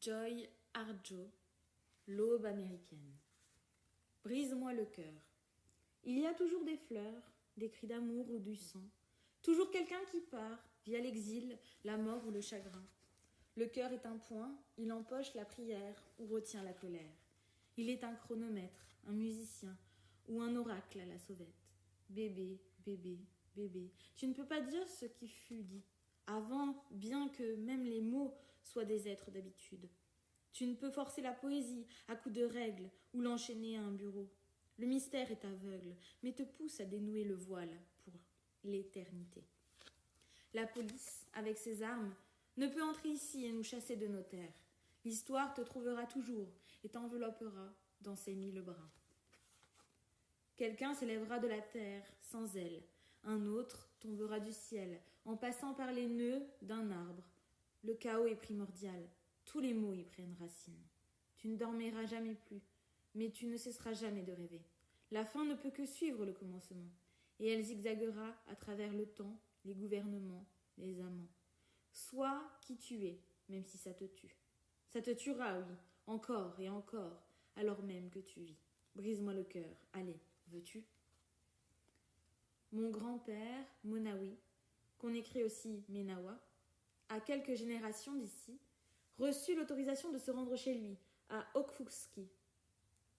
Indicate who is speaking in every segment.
Speaker 1: Joy Harjo, l'aube américaine. Brise-moi le cœur. Il y a toujours des fleurs, des cris d'amour ou du sang. Toujours quelqu'un qui part, via l'exil, la mort ou le chagrin. Le cœur est un point, il empoche la prière ou retient la colère. Il est un chronomètre, un musicien ou un oracle à la sauvette. Bébé, bébé, bébé, tu ne peux pas dire ce qui fut dit avant, bien que même les mots soient des êtres d'habitude. Tu ne peux forcer la poésie à coups de règles ou l'enchaîner à un bureau. Le mystère est aveugle, mais te pousse à dénouer le voile pour l'éternité. La police, avec ses armes, ne peut entrer ici et nous chasser de nos terres. L'histoire te trouvera toujours et t'enveloppera dans ses 1000 bras. Quelqu'un s'élèvera de la terre sans aile, un autre tombera du ciel en passant par les nœuds d'un arbre. Le chaos est primordial, tous les mots y prennent racine. Tu ne dormiras jamais plus, mais tu ne cesseras jamais de rêver. La fin ne peut que suivre le commencement, et elle zigzaguera à travers le temps, les gouvernements, les amants. Sois qui tu es, même si ça te tue. Ça te tuera, oui, encore et encore, alors même que tu vis. Brise-moi le cœur, allez, veux-tu ? Mon grand-père, Monawi, qu'on écrit aussi Menawa, à quelques générations d'ici, reçut l'autorisation de se rendre chez lui, à Okfuskee,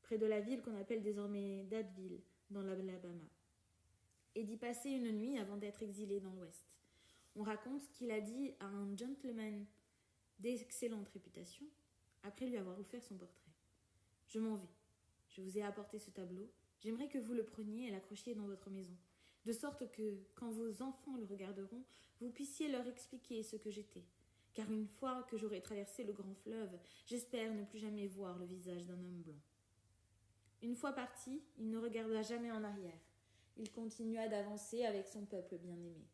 Speaker 1: près de la ville qu'on appelle désormais Dadville, dans l'Alabama, et d'y passer une nuit avant d'être exilé dans l'Ouest. On raconte qu'il a dit à un gentleman d'excellente réputation, après lui avoir offert son portrait: « Je m'en vais. Je vous ai apporté ce tableau. J'aimerais que vous le preniez et l'accrochiez dans votre maison, de sorte que, quand vos enfants le regarderont, vous puissiez leur expliquer ce que j'étais. Car une fois que j'aurai traversé le grand fleuve, j'espère ne plus jamais voir le visage d'un homme blanc. » Une fois parti, il ne regarda jamais en arrière. Il continua d'avancer avec son peuple bien-aimé.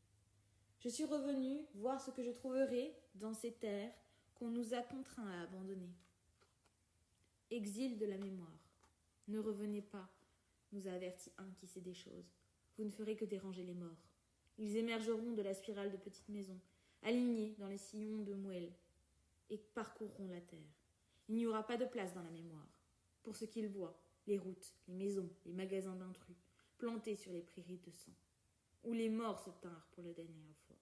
Speaker 1: Je suis revenu voir ce que je trouverai dans ces terres qu'on nous a contraints à abandonner. Exil de la mémoire. Ne revenez pas, nous a averti un qui sait des choses. Vous ne ferez que déranger les morts. Ils émergeront de la spirale de petites maisons, alignés dans les sillons de moelle, et parcourront la terre. Il n'y aura pas de place dans la mémoire. Pour ce qu'ils voient, les routes, les maisons, les magasins d'intrus, plantés sur les prairies de sang, où les morts se tinrent pour la dernière fois.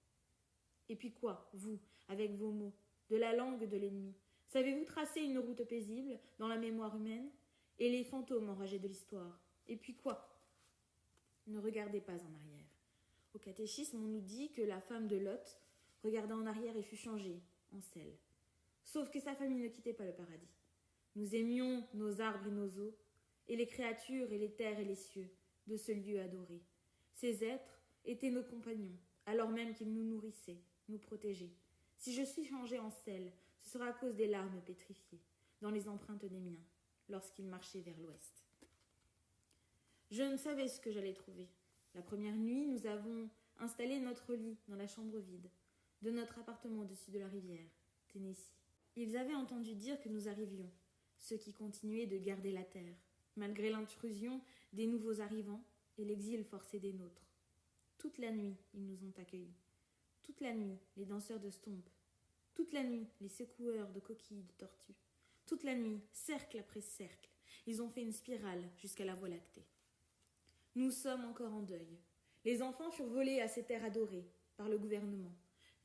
Speaker 1: Et puis quoi, vous, avec vos mots, de la langue de l'ennemi, savez-vous tracer une route paisible dans la mémoire humaine, et les fantômes enragés de l'histoire? Et puis quoi? Ne regardez pas en arrière. Au catéchisme, on nous dit que la femme de Lot regarda en arrière et fut changée en sel. Sauf que sa famille ne quittait pas le paradis. Nous aimions nos arbres et nos eaux, et les créatures et les terres et les cieux de ce lieu adoré. Ces êtres étaient nos compagnons, alors même qu'ils nous nourrissaient, nous protégeaient. Si je suis changée en sel, ce sera à cause des larmes pétrifiées, dans les empreintes des miens, lorsqu'ils marchaient vers l'ouest. Je ne savais ce que j'allais trouver. La première nuit, nous avons installé notre lit dans la chambre vide de notre appartement au-dessus de la rivière, Tennessee. Ils avaient entendu dire que nous arrivions, ceux qui continuaient de garder la terre, malgré l'intrusion des nouveaux arrivants et l'exil forcé des nôtres. Toute la nuit, ils nous ont accueillis. Toute la nuit, les danseurs de stomp. Toute la nuit, les secoueurs de coquilles de tortues. Toute la nuit, cercle après cercle, ils ont fait une spirale jusqu'à la Voie lactée. Nous sommes encore en deuil. Les enfants furent volés à ces terres adorées par le gouvernement.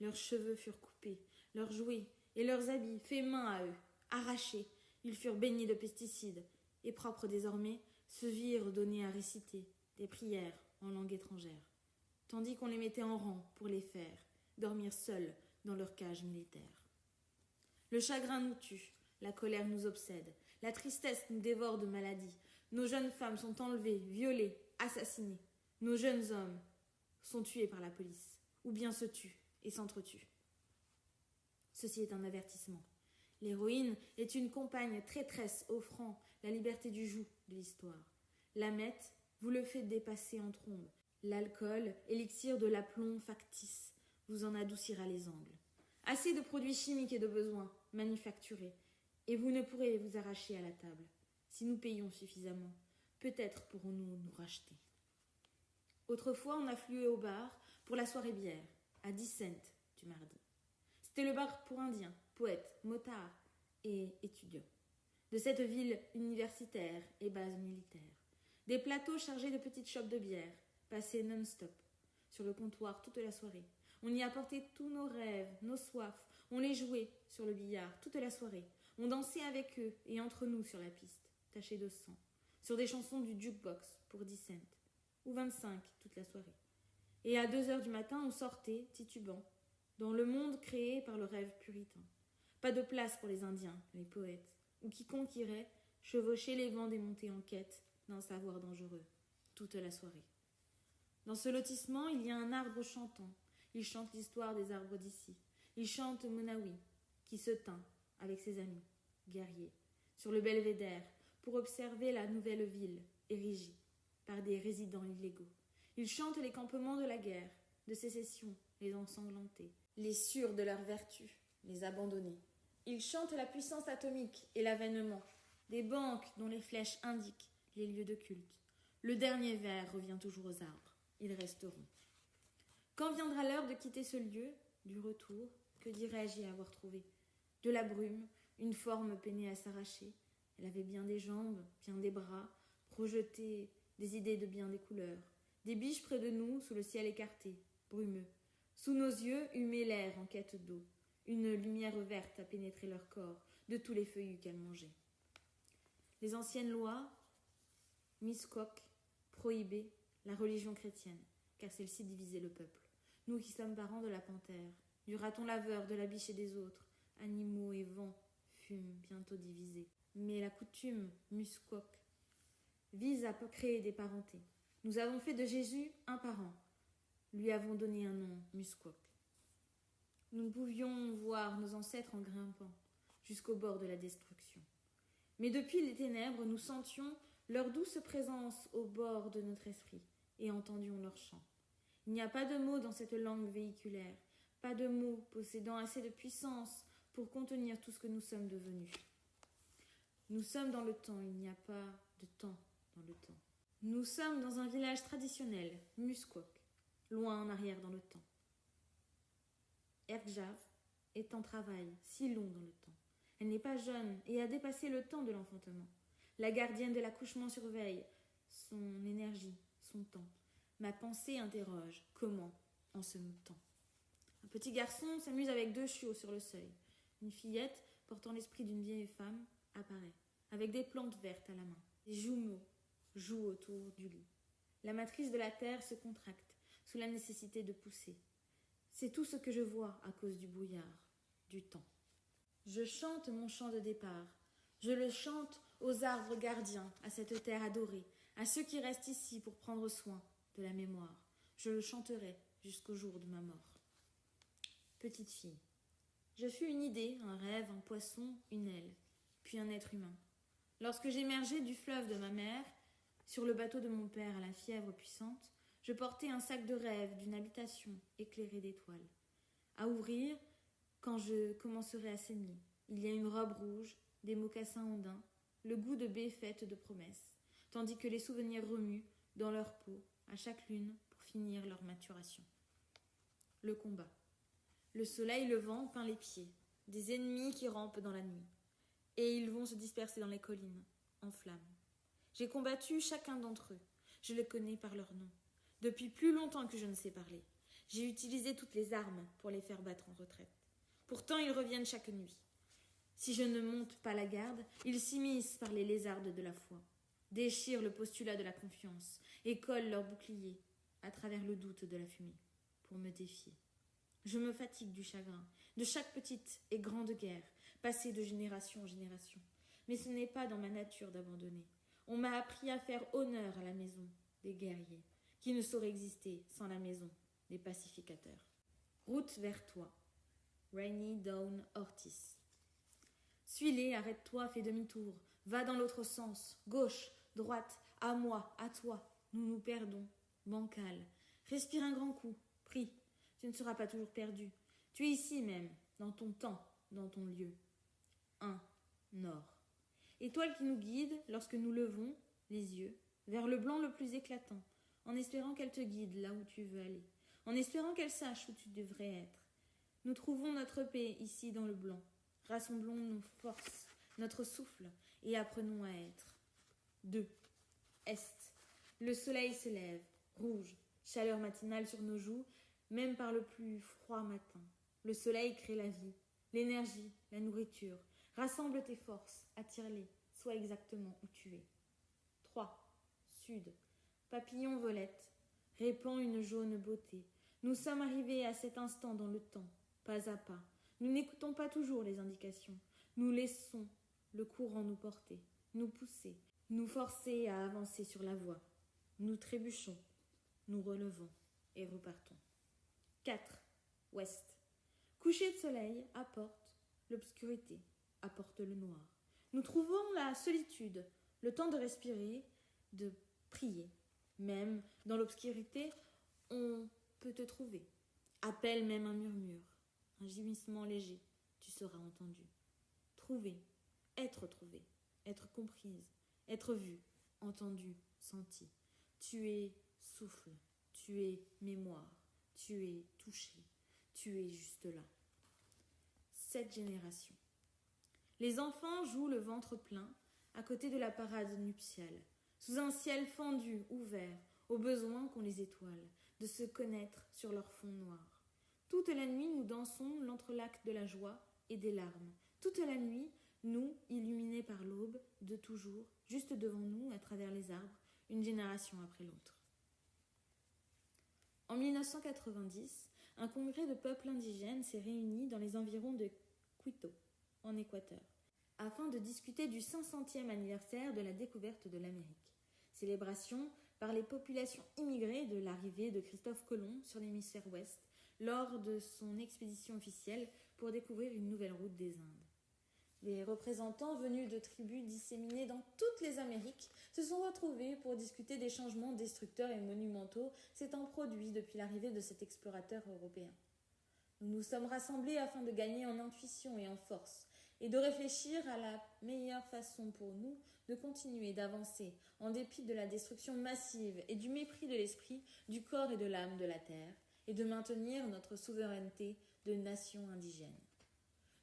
Speaker 1: Leurs cheveux furent coupés, leurs jouets et leurs habits faits main à eux, arrachés. Ils furent baignés de pesticides et propres désormais se virent donner à réciter des prières en langue étrangère, tandis qu'on les mettait en rang pour les faire dormir seuls dans leur cage militaire. Le chagrin nous tue, la colère nous obsède, la tristesse nous dévore de maladie. Nos jeunes femmes sont enlevées, violées, assassinées. Nos jeunes hommes sont tués par la police, ou bien se tuent et s'entretuent. Ceci est un avertissement. L'héroïne est une compagne traîtresse offrant la liberté du joug de l'histoire. La meth vous le fait dépasser en trombe. L'alcool, élixir de l'aplomb factice, vous en adoucira les angles. Assez de produits chimiques et de besoins manufacturés, et vous ne pourrez vous arracher à la table. Si nous payons suffisamment, peut-être pourrons-nous nous racheter. Autrefois, on affluait au bar pour la soirée bière, à 10 cents du mardi. C'était le bar pour indiens, poètes, motards et étudiants. De cette ville universitaire et base militaire. Des plateaux chargés de petites chopes de bière, passés non-stop, sur le comptoir toute la soirée. On y apportait tous nos rêves, nos soifs. On les jouait sur le billard toute la soirée. On dansait avec eux et entre nous sur la piste, tachés de sang, sur des chansons du jukebox pour 10 cents, ou 25 toute la soirée. Et à 2 heures du matin, on sortait, titubant, dans le monde créé par le rêve puritain. Pas de place pour les Indiens, les poètes, ou quiconque irait chevaucher les vents des montées en quête d'un savoir dangereux, toute la soirée. Dans ce lotissement, il y a un arbre chantant. Il chante l'histoire des arbres d'ici. Il chante Monawi, qui se tint avec ses amis, guerriers, sur le belvédère, pour observer la nouvelle ville, érigée par des résidents illégaux. Il chante les campements de la guerre, de sécession, les ensanglantés, les sûrs de leur vertu, les abandonnés. Il chante la puissance atomique et l'avènement, des banques dont les flèches indiquent les lieux de culte. Le dernier vers revient toujours aux arbres. Ils resteront. Quand viendra l'heure de quitter ce lieu, du retour, que dirais-je y avoir trouvé? De la brume, une forme peinait à s'arracher. Elle avait bien des jambes, bien des bras, projetait des idées de bien des couleurs. Des biches près de nous, sous le ciel écarté, brumeux. Sous nos yeux, humait l'air en quête d'eau. Une lumière verte a pénétré leur corps, de tous les feuillus qu'elles mangeaient. Les anciennes lois, Miscoque, prohibaient la religion chrétienne, car celle-ci divisait le peuple. Nous qui sommes parents de la panthère, du raton laveur, de la biche et des autres, animaux et vents, fûmes bientôt divisés. Mais la coutume, Miscoque, vise à créer des parentés. Nous avons fait de Jésus un parent. Lui avons donné un nom, Miscoque. Nous pouvions voir nos ancêtres en grimpant jusqu'au bord de la destruction. Mais depuis les ténèbres, nous sentions leur douce présence au bord de notre esprit et entendions leur chant. Il n'y a pas de mots dans cette langue véhiculaire, pas de mots possédant assez de puissance pour contenir tout ce que nous sommes devenus. Nous sommes dans le temps, il n'y a pas de temps dans le temps. Nous sommes dans un village traditionnel, Miscoque, loin en arrière dans le temps. Erjav est en travail, si long dans le temps. Elle n'est pas jeune et a dépassé le temps de l'enfantement. La gardienne de l'accouchement surveille son énergie, son temps. Ma pensée interroge. Comment, en ce temps? Un petit garçon s'amuse avec 2 chiots sur le seuil. Une fillette, portant l'esprit d'une vieille femme, apparaît, avec des plantes vertes à la main. Des jumeaux jouent autour du lit. La matrice de la terre se contracte, sous la nécessité de pousser. C'est tout ce que je vois à cause du brouillard, du temps. Je chante mon chant de départ. Je le chante aux arbres gardiens, à cette terre adorée, à ceux qui restent ici pour prendre soin de la mémoire. Je le chanterai jusqu'au jour de ma mort. Petite fille. Je fus une idée, un rêve, un poisson, une aile, puis un être humain. Lorsque j'émergeai du fleuve de ma mère, sur le bateau de mon père à la fièvre puissante, je portais un sac de rêve d'une habitation éclairée d'étoiles. À ouvrir, quand je commencerai à saigner, il y a une robe rouge, des mocassins ondins, le goût de baies faites de promesses, tandis que les souvenirs remuent dans leur peau à chaque lune pour finir leur maturation. Le combat. Le soleil levant peint les pieds, des ennemis qui rampent dans la nuit, et ils vont se disperser dans les collines, en flammes. J'ai combattu chacun d'entre eux, je les connais par leur nom. Depuis plus longtemps que je ne sais parler, j'ai utilisé toutes les armes pour les faire battre en retraite. Pourtant, ils reviennent chaque nuit. Si je ne monte pas la garde, ils s'immiscent par les lézardes de la foi, déchirent le postulat de la confiance et collent leurs boucliers à travers le doute de la fumée pour me défier. Je me fatigue du chagrin, de chaque petite et grande guerre, passée de génération en génération. Mais ce n'est pas dans ma nature d'abandonner. On m'a appris à faire honneur à la maison des guerriers, qui ne saurait exister sans la maison des pacificateurs. Route vers toi. Rainy Dawn Ortiz. Suis-les, arrête-toi, fais demi-tour. Va dans l'autre sens, gauche, droite, à moi, à toi. Nous nous perdons. Bancal. Respire un grand coup. Prie. Tu ne seras pas toujours perdu. Tu es ici même, dans ton temps, dans ton lieu. 1. Nord. Étoile qui nous guide lorsque nous levons les yeux vers le blanc le plus éclatant, en espérant qu'elle te guide là où tu veux aller, en espérant qu'elle sache où tu devrais être. Nous trouvons notre paix ici dans le blanc. Rassemblons nos forces, notre souffle, et apprenons à être. 2. Est. Le soleil se lève, rouge, chaleur matinale sur nos joues, même par le plus froid matin. Le soleil crée la vie, l'énergie, la nourriture. Rassemble tes forces, attire-les, sois exactement où tu es. 3. Sud. Papillon volette, répand une jaune beauté. Nous sommes arrivés à cet instant dans le temps, pas à pas. Nous n'écoutons pas toujours les indications. Nous laissons le courant nous porter, nous pousser, nous forcer à avancer sur la voie. Nous trébuchons, nous relevons et repartons. 4. Ouest. Coucher de soleil apporte l'obscurité, apporte le noir. Nous trouvons la solitude, le temps de respirer, de prier. Même dans l'obscurité, on peut te trouver. Appelle même un murmure, un gémissement léger, tu seras entendu. Trouver, être comprise, être vue, entendue, sentie. Tu es souffle, tu es mémoire, tu es touché, tu es juste là. 7 générations. Les enfants jouent le ventre plein à côté de la parade nuptiale, sous un ciel fendu, ouvert, au besoin qu'on les étoile, de se connaître sur leur fond noir. Toute la nuit, nous dansons l'entrelac de la joie et des larmes. Toute la nuit, nous, illuminés par l'aube, de toujours, juste devant nous, à travers les arbres, une génération après l'autre. En 1990, un congrès de peuples indigènes s'est réuni dans les environs de Quito, en Équateur, afin de discuter du 500e anniversaire de la découverte de l'Amérique. Célébration par les populations immigrées de l'arrivée de Christophe Colomb sur l'hémisphère ouest lors de son expédition officielle pour découvrir une nouvelle route des Indes. Les représentants venus de tribus disséminées dans toutes les Amériques se sont retrouvés pour discuter des changements destructeurs et monumentaux s'étant produits depuis l'arrivée de cet explorateur européen. Nous nous sommes rassemblés afin de gagner en intuition et en force, et de réfléchir à la meilleure façon pour nous de continuer d'avancer en dépit de la destruction massive et du mépris de l'esprit, du corps et de l'âme de la terre, et de maintenir notre souveraineté de nation indigène.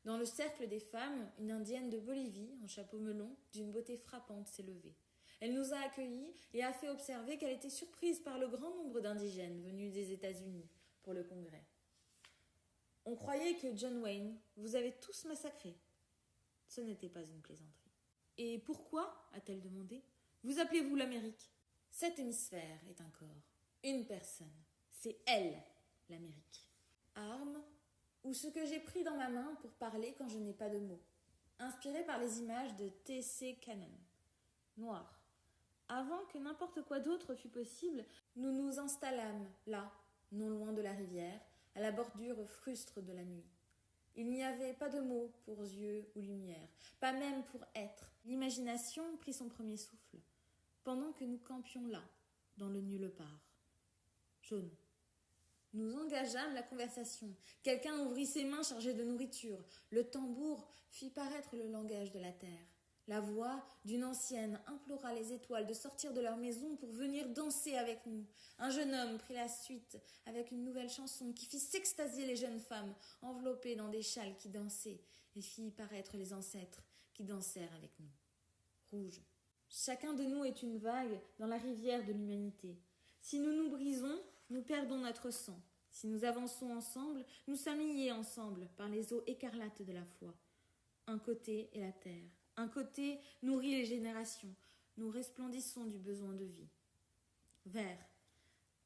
Speaker 1: Dans le cercle des femmes, une indienne de Bolivie, en chapeau melon, d'une beauté frappante, s'est levée. Elle nous a accueillis et a fait observer qu'elle était surprise par le grand nombre d'indigènes venus des États-Unis pour le congrès. « On croyait que John Wayne vous avait tous massacrés. » Ce n'était pas une plaisanterie. « Et pourquoi, a-t-elle demandé, vous appelez-vous l'Amérique ? Cet hémisphère est un corps, une personne. C'est elle, l'Amérique. Arme ou ce que j'ai pris dans ma main pour parler quand je n'ai pas de mots, inspiré par les images de T.C. Cannon. Noir. Avant que n'importe quoi d'autre fût possible, nous nous installâmes là, non loin de la rivière, à la bordure frustre de la nuit. Il n'y avait pas de mots pour yeux ou lumière, pas même pour être. L'imagination prit son premier souffle, pendant que nous campions là, dans le nulle part. Jaune. Nous engageâmes la conversation. Quelqu'un ouvrit ses mains chargées de nourriture. Le tambour fit paraître le langage de la terre. La voix d'une ancienne implora les étoiles de sortir de leur maison pour venir danser avec nous. Un jeune homme prit la suite avec une nouvelle chanson qui fit s'extasier les jeunes femmes enveloppées dans des châles qui dansaient et fit paraître les ancêtres qui dansèrent avec nous. Rouge. Chacun de nous est une vague dans la rivière de l'humanité. Si nous nous brisons, nous perdons notre sang. Si nous avançons ensemble, nous sommes liés ensemble par les eaux écarlates de la foi. Un côté est la terre. Un côté nourrit les générations. Nous resplendissons du besoin de vie. Vert.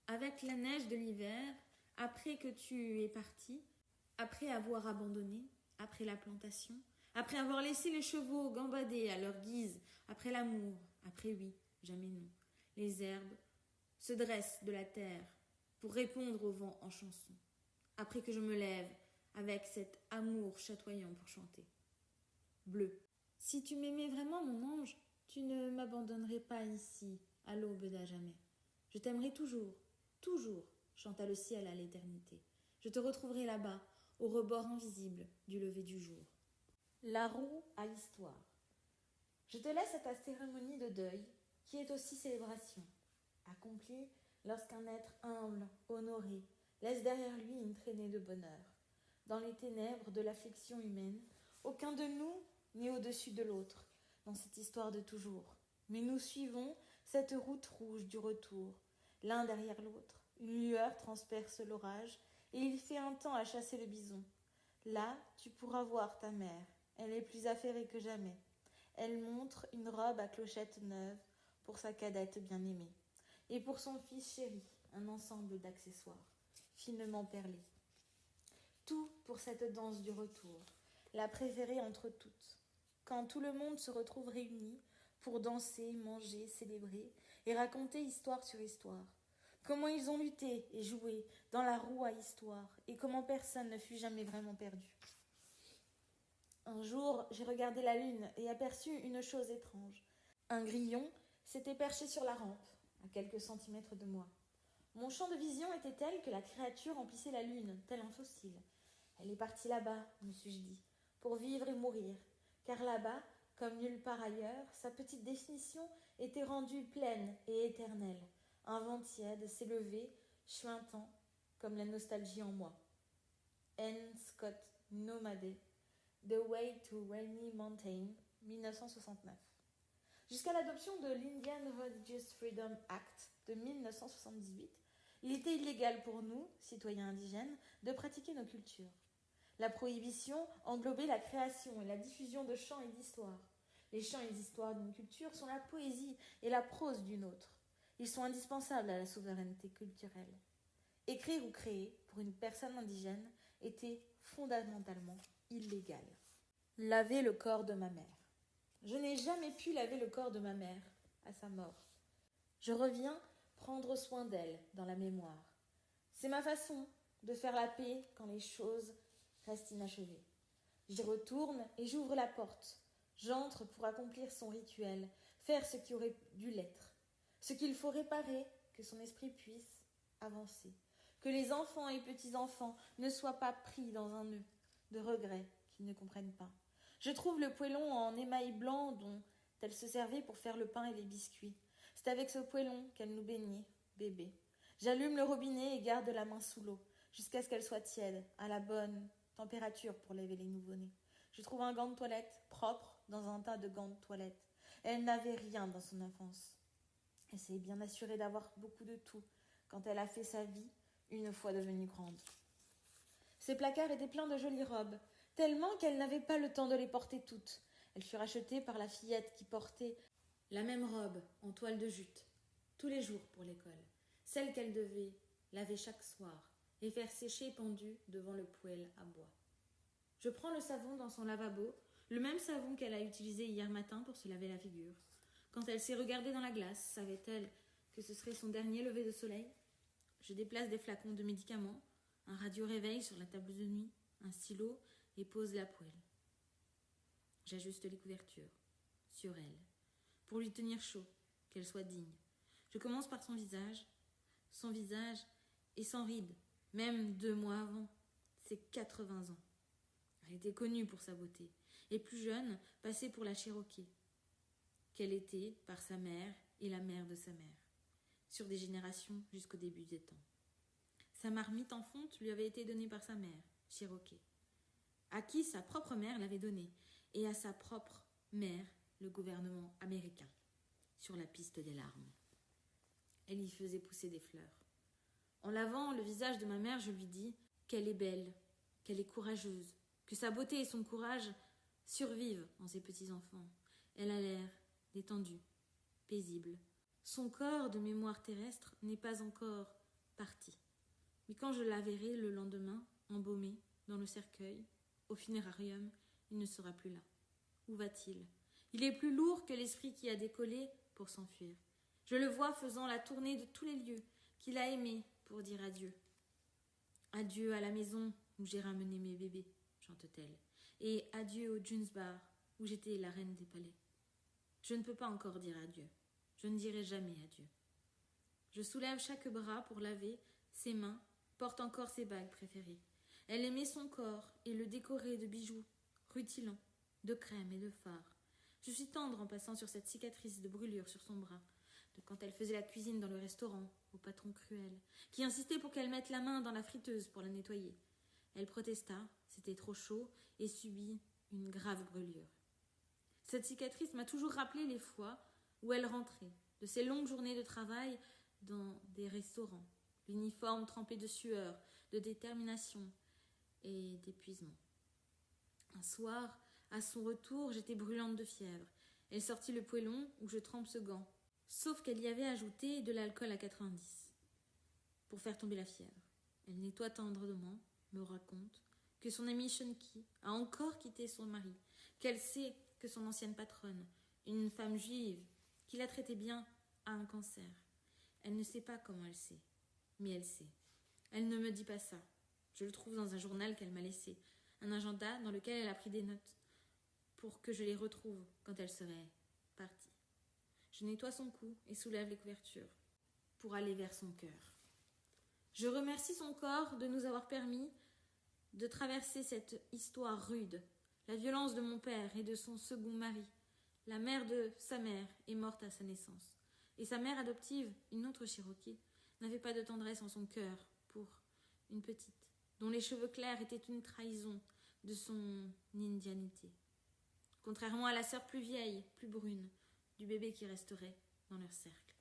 Speaker 1: Avec la neige de l'hiver, après que tu es parti, après avoir abandonné, après la plantation, après avoir laissé les chevaux gambader à leur guise, après l'amour, après oui, jamais non, les herbes se dressent de la terre pour répondre au vent en chanson. Après que je me lève avec cet amour chatoyant pour chanter. Bleu. Si tu m'aimais vraiment, mon ange, tu ne m'abandonnerais pas ici, à l'aube d'à jamais. Je t'aimerai toujours, toujours, chanta le ciel à l'éternité. Je te retrouverai là-bas, au rebord invisible du lever du jour. La roue à l'histoire. Je te laisse à ta cérémonie de deuil, qui est aussi célébration, accomplie lorsqu'un être humble, honoré, laisse derrière lui une traînée de bonheur. Dans les ténèbres de l'affliction humaine, Aucun de nous n'est au-dessus de l'autre dans cette histoire de toujours. Mais nous suivons cette route rouge du retour, l'un derrière l'autre. Une lueur transperce l'orage et il fait un temps à chasser le bison. Là, tu pourras voir ta mère. Elle est plus affairée que jamais. Elle montre une robe à clochettes neuve pour sa cadette bien-aimée. Et pour son fils chéri, un ensemble d'accessoires, finement perlés. Tout pour cette danse du retour, la préférée entre toutes. Quand tout le monde se retrouve réuni pour danser, manger, célébrer et raconter histoire sur histoire. Comment ils ont lutté et joué dans la roue à histoire et comment personne ne fut jamais vraiment perdu. Un jour, j'ai regardé la lune et aperçu une chose étrange. Un grillon s'était perché sur la rampe, à quelques centimètres de moi. Mon champ de vision était tel que la créature emplissait la lune, tel un fossile. Elle est partie là-bas, me suis-je dit, pour vivre et mourir, car là-bas, comme nulle part ailleurs, sa petite définition était rendue pleine et éternelle. Un vent tiède s'élevait, chuintant, comme la nostalgie en moi. N. Scott Nomade, The Way to Rainy Mountain, 1969. Jusqu'à l'adoption de l'Indian Religious Freedom Act de 1978, il était illégal pour nous, citoyens indigènes, de pratiquer nos cultures. La prohibition englobait la création et la diffusion de chants et d'histoires. Les chants et les histoires d'une culture sont la poésie et la prose d'une autre. Ils sont indispensables à la souveraineté culturelle. Écrire ou créer, pour une personne indigène, était fondamentalement illégal. Laver le corps de ma mère. Je n'ai jamais pu laver le corps de ma mère, à sa mort. Je reviens prendre soin d'elle dans la mémoire. C'est ma façon de faire la paix quand les choses restent inachevées. J'y retourne et j'ouvre la porte. J'entre pour accomplir son rituel, faire ce qui aurait dû l'être. Ce qu'il faut réparer, que son esprit puisse avancer. Que les enfants et petits-enfants ne soient pas pris dans un nœud de regrets qu'ils ne comprennent pas. Je trouve le poêlon en émail blanc dont elle se servait pour faire le pain et les biscuits. C'est avec ce poêlon qu'elle nous baignait, bébé. J'allume le robinet et garde la main sous l'eau, jusqu'à ce qu'elle soit tiède, à la bonne température pour laver les nouveau-nés. Je trouve un gant de toilette propre dans un tas de gants de toilette. Elle n'avait rien dans son enfance. Elle s'est bien assurée d'avoir beaucoup de tout quand elle a fait sa vie une fois devenue grande. Ses placards étaient pleins de jolies robes, tellement qu'elle n'avait pas le temps de les porter toutes. Elles furent achetées par la fillette qui portait la même robe en toile de jute, tous les jours pour l'école, celle qu'elle devait laver chaque soir et faire sécher pendue devant le poêle à bois. Je prends le savon dans son lavabo, le même savon qu'elle a utilisé hier matin pour se laver la figure. Quand elle s'est regardée dans la glace, savait-elle que ce serait son dernier lever de soleil ? Je déplace des flacons de médicaments, un radio-réveil sur la table de nuit, un stylo et pose la poêle. J'ajuste les couvertures, sur elle, pour lui tenir chaud, qu'elle soit digne. Je commence par son visage est sans rides, même 2 mois avant, c'est 80 ans. Elle était connue pour sa beauté, et plus jeune, passée pour la Cherokee, qu'elle était par sa mère et la mère de sa mère, sur des générations jusqu'au début des temps. Sa marmite en fonte lui avait été donnée par sa mère, Cherokee, à qui sa propre mère l'avait donnée, et à sa propre mère, le gouvernement américain, sur la piste des larmes. Elle y faisait pousser des fleurs. En lavant le visage de ma mère, je lui dis qu'elle est belle, qu'elle est courageuse, que sa beauté et son courage survivent en ses petits-enfants. Elle a l'air détendue, paisible. Son corps de mémoire terrestre n'est pas encore parti. Mais quand je la verrai le lendemain, embaumée, dans le cercueil, au funérarium, il ne sera plus là. Où va-t-il ? Il est plus lourd que l'esprit qui a décollé pour s'enfuir. Je le vois faisant la tournée de tous les lieux qu'il a aimés pour dire adieu. Adieu à la maison où j'ai ramené mes bébés, chante-t-elle, et adieu au June's Bar où j'étais la reine des palais. Je ne peux pas encore dire adieu. Je ne dirai jamais adieu. Je soulève chaque bras pour laver. Ses mains portent encore ses bagues préférées. Elle aimait son corps et le décorait de bijoux rutilants, de crème et de fard. Je suis tendre en passant sur cette cicatrice de brûlure sur son bras, de quand elle faisait la cuisine dans le restaurant, au patron cruel, qui insistait pour qu'elle mette la main dans la friteuse pour la nettoyer. Elle protesta, c'était trop chaud, et subit une grave brûlure. Cette cicatrice m'a toujours rappelé les fois où elle rentrait, de ses longues journées de travail dans des restaurants, l'uniforme trempé de sueur, de détermination et d'épuisement. Un soir, à son retour, j'étais brûlante de fièvre. Elle sortit le poêlon où je trempe ce gant, sauf qu'elle y avait ajouté de l'alcool à 90 pour faire tomber la fièvre. Elle nettoie tendrement, me raconte que son amie Shunki a encore quitté son mari, qu'elle sait que son ancienne patronne, une femme juive, qui la traitait bien, a un cancer. Elle ne sait pas comment elle sait, mais elle sait. Elle ne me dit pas ça. Je le trouve dans un journal qu'elle m'a laissé, un agenda dans lequel elle a pris des notes pour que je les retrouve quand elle serait partie. Je nettoie son cou et soulève les couvertures pour aller vers son cœur. Je remercie son corps de nous avoir permis de traverser cette histoire rude, la violence de mon père et de son second mari. La mère de sa mère est morte à sa naissance, et sa mère adoptive, une autre Cherokee, n'avait pas de tendresse en son cœur pour une petite, dont les cheveux clairs étaient une trahison de son indianité. Contrairement à la sœur plus vieille, plus brune, du bébé qui resterait dans leur cercle.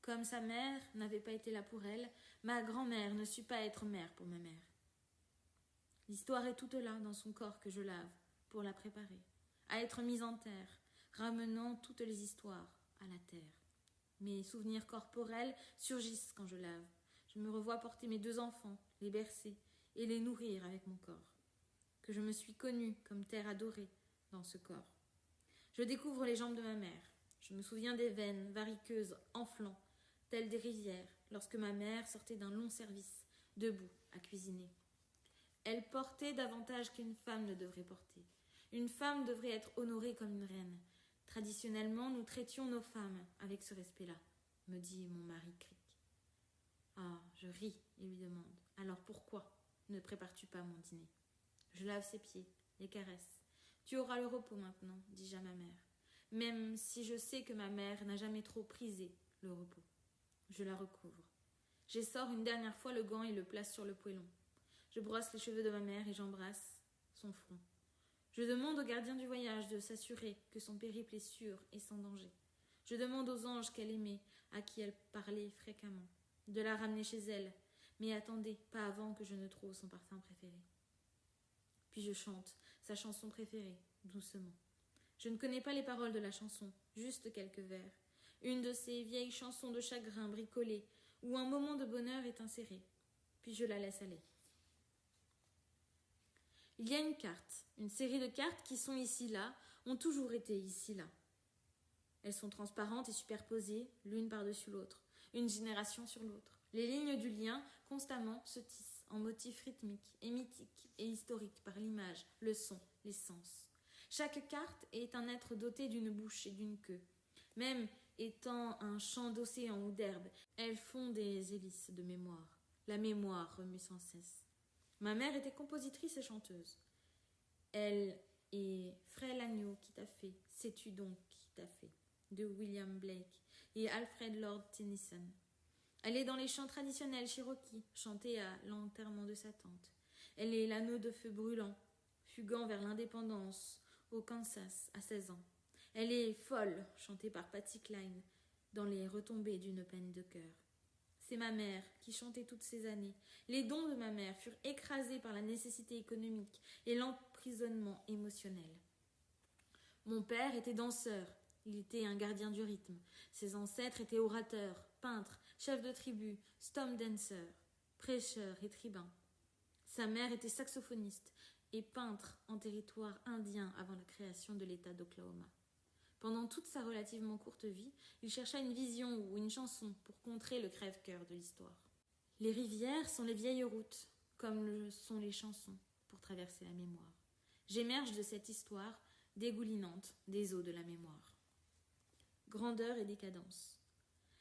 Speaker 1: Comme sa mère n'avait pas été là pour elle, ma grand-mère ne sut pas être mère pour ma mère. L'histoire est toute là dans son corps que je lave pour la préparer, à être mise en terre, ramenant toutes les histoires à la terre. Mes souvenirs corporels surgissent quand je lave. Je me revois porter mes 2 enfants, les bercer et les nourrir avec mon corps. Que je me suis connue comme terre adorée dans ce corps. Je découvre les jambes de ma mère. Je me souviens des veines variqueuses enflant, telles des rivières, lorsque ma mère sortait d'un long service, debout, à cuisiner. Elle portait davantage qu'une femme ne devrait porter. Une femme devrait être honorée comme une reine. Traditionnellement, nous traitions nos femmes avec ce respect-là, me dit mon mari Crick. Ah, je ris et lui demande. Alors pourquoi ne prépares-tu pas mon dîner? Je lave ses pieds, les caresse. Tu auras le repos maintenant, dis-je à ma mère. Même si je sais que ma mère n'a jamais trop prisé le repos. Je la recouvre. J'essore une dernière fois le gant et le place sur le poêlon. Je brosse les cheveux de ma mère et j'embrasse son front. Je demande au gardien du voyage de s'assurer que son périple est sûr et sans danger. Je demande aux anges qu'elle aimait, à qui elle parlait fréquemment, de la ramener chez elle. Mais attendez, pas avant que je ne trouve son parfum préféré. Puis je chante sa chanson préférée, doucement. Je ne connais pas les paroles de la chanson, juste quelques vers. Une de ces vieilles chansons de chagrin bricolées, où un moment de bonheur est inséré. Puis je la laisse aller. Il y a une carte, une série de cartes qui sont ici-là, ont toujours été ici-là. Elles sont transparentes et superposées, l'une par-dessus l'autre, une génération sur l'autre. Les lignes du lien, constamment, se tissent en motifs rythmiques et mythiques et historiques par l'image, le son, les sens. Chaque carte est un être doté d'une bouche et d'une queue. Même étant un champ d'océan ou d'herbe, elles font des hélices de mémoire. La mémoire remue sans cesse. Ma mère était compositrice et chanteuse. Elle est Frère l'agneau qui t'a fait, sais-tu donc qui t'a fait, de William Blake et Alfred Lord Tennyson. Elle est dans les chants traditionnels Cherokee, chantés à l'enterrement de sa tante. Elle est l'anneau de feu brûlant, fuguant vers l'indépendance au Kansas à 16 ans. Elle est folle, chantée par Patsy Cline, dans les retombées d'une peine de cœur. C'est ma mère qui chantait toutes ces années. Les dons de ma mère furent écrasés par la nécessité économique et l'emprisonnement émotionnel. Mon père était danseur, il était un gardien du rythme. Ses ancêtres étaient orateurs, peintres, chefs de tribu, storm dancers, prêcheurs et tribuns. Sa mère était saxophoniste et peintre en territoire indien avant la création de l'État d'Oklahoma. Pendant toute sa relativement courte vie, il chercha une vision ou une chanson pour contrer le crève-cœur de l'histoire. Les rivières sont les vieilles routes, comme le sont les chansons, pour traverser la mémoire. J'émerge de cette histoire dégoulinante des eaux de la mémoire. Grandeur et décadence.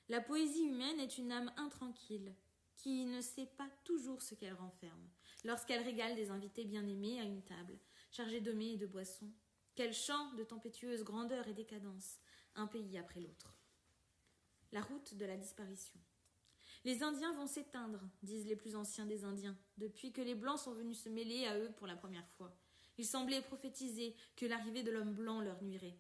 Speaker 1: La poésie humaine est une âme intranquille, qui ne sait pas toujours ce qu'elle renferme, lorsqu'elle régale des invités bien-aimés à une table, chargée de mets et de boissons. Quel chant de tempétueuse grandeur et décadence, un pays après l'autre. La route de la disparition. Les Indiens vont s'éteindre, disent les plus anciens des Indiens, depuis que les Blancs sont venus se mêler à eux pour la première fois. Il semblait prophétiser que l'arrivée de l'homme blanc leur nuirait.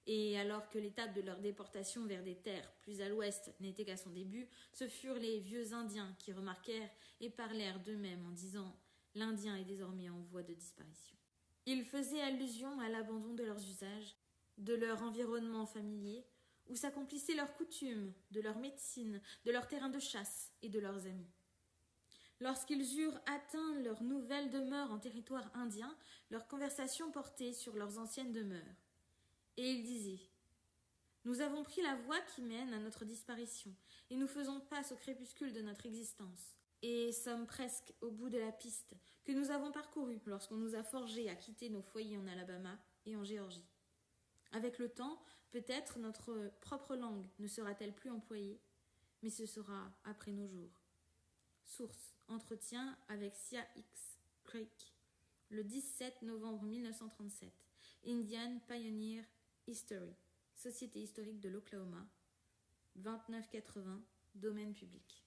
Speaker 1: Et alors que l'étape de leur déportation vers des terres plus à l'ouest n'était qu'à son début, ce furent les vieux Indiens qui remarquèrent et parlèrent d'eux-mêmes en disant « L'Indien est désormais en voie de disparition ». Ils faisaient allusion à l'abandon de leurs usages, de leur environnement familier, où s'accomplissaient leurs coutumes, de leur médecine, de leurs terrains de chasse et de leurs amis. Lorsqu'ils eurent atteint leur nouvelle demeure en territoire indien, leur conversation portait sur leurs anciennes demeures. Et ils disaient « Nous avons pris la voie qui mène à notre disparition, et nous faisons face au crépuscule de notre existence, et sommes presque au bout de la piste que nous avons parcourue lorsqu'on nous a forgés à quitter nos foyers en Alabama et en Géorgie. Avec le temps, peut-être notre propre langue ne sera-t-elle plus employée, mais ce sera après nos jours. » Source, entretien avec Sia X. Craik, le 17 novembre 1937. Indian Pioneer History, Société historique de l'Oklahoma, 2980, domaine public.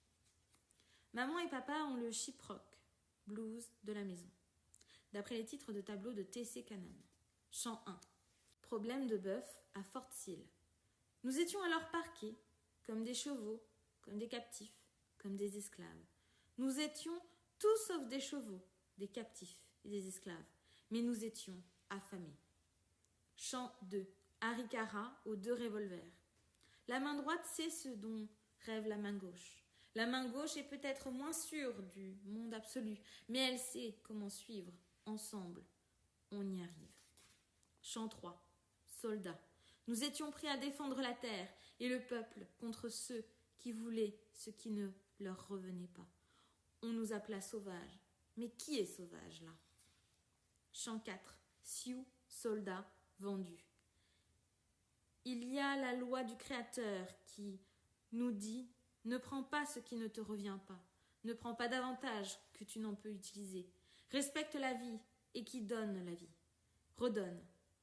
Speaker 1: Maman et papa ont le chiprock, blues de la maison, d'après les titres de tableau de T.C. Cannon. Chant 1. Problème de bœuf à Fort Sill. Nous étions alors parqués, comme des chevaux, comme des captifs, comme des esclaves. Nous étions tout sauf des chevaux, des captifs et des esclaves, mais nous étions affamés. Chant 2. Harikara aux 2 revolvers. La main droite sait ce dont rêve la main gauche. La main gauche est peut-être moins sûre du monde absolu, mais elle sait comment suivre. Ensemble, on y arrive. Chant 3. Soldats. Nous étions prêts à défendre la terre et le peuple contre ceux qui voulaient ce qui ne leur revenait pas. On nous appela sauvages. Mais qui est sauvage là? Chant 4. Sioux, soldats, vendus. Il y a la loi du Créateur qui nous dit « Ne prends pas ce qui ne te revient pas, ne prends pas davantage que tu n'en peux utiliser. Respecte la vie et qui donne la vie. Redonne.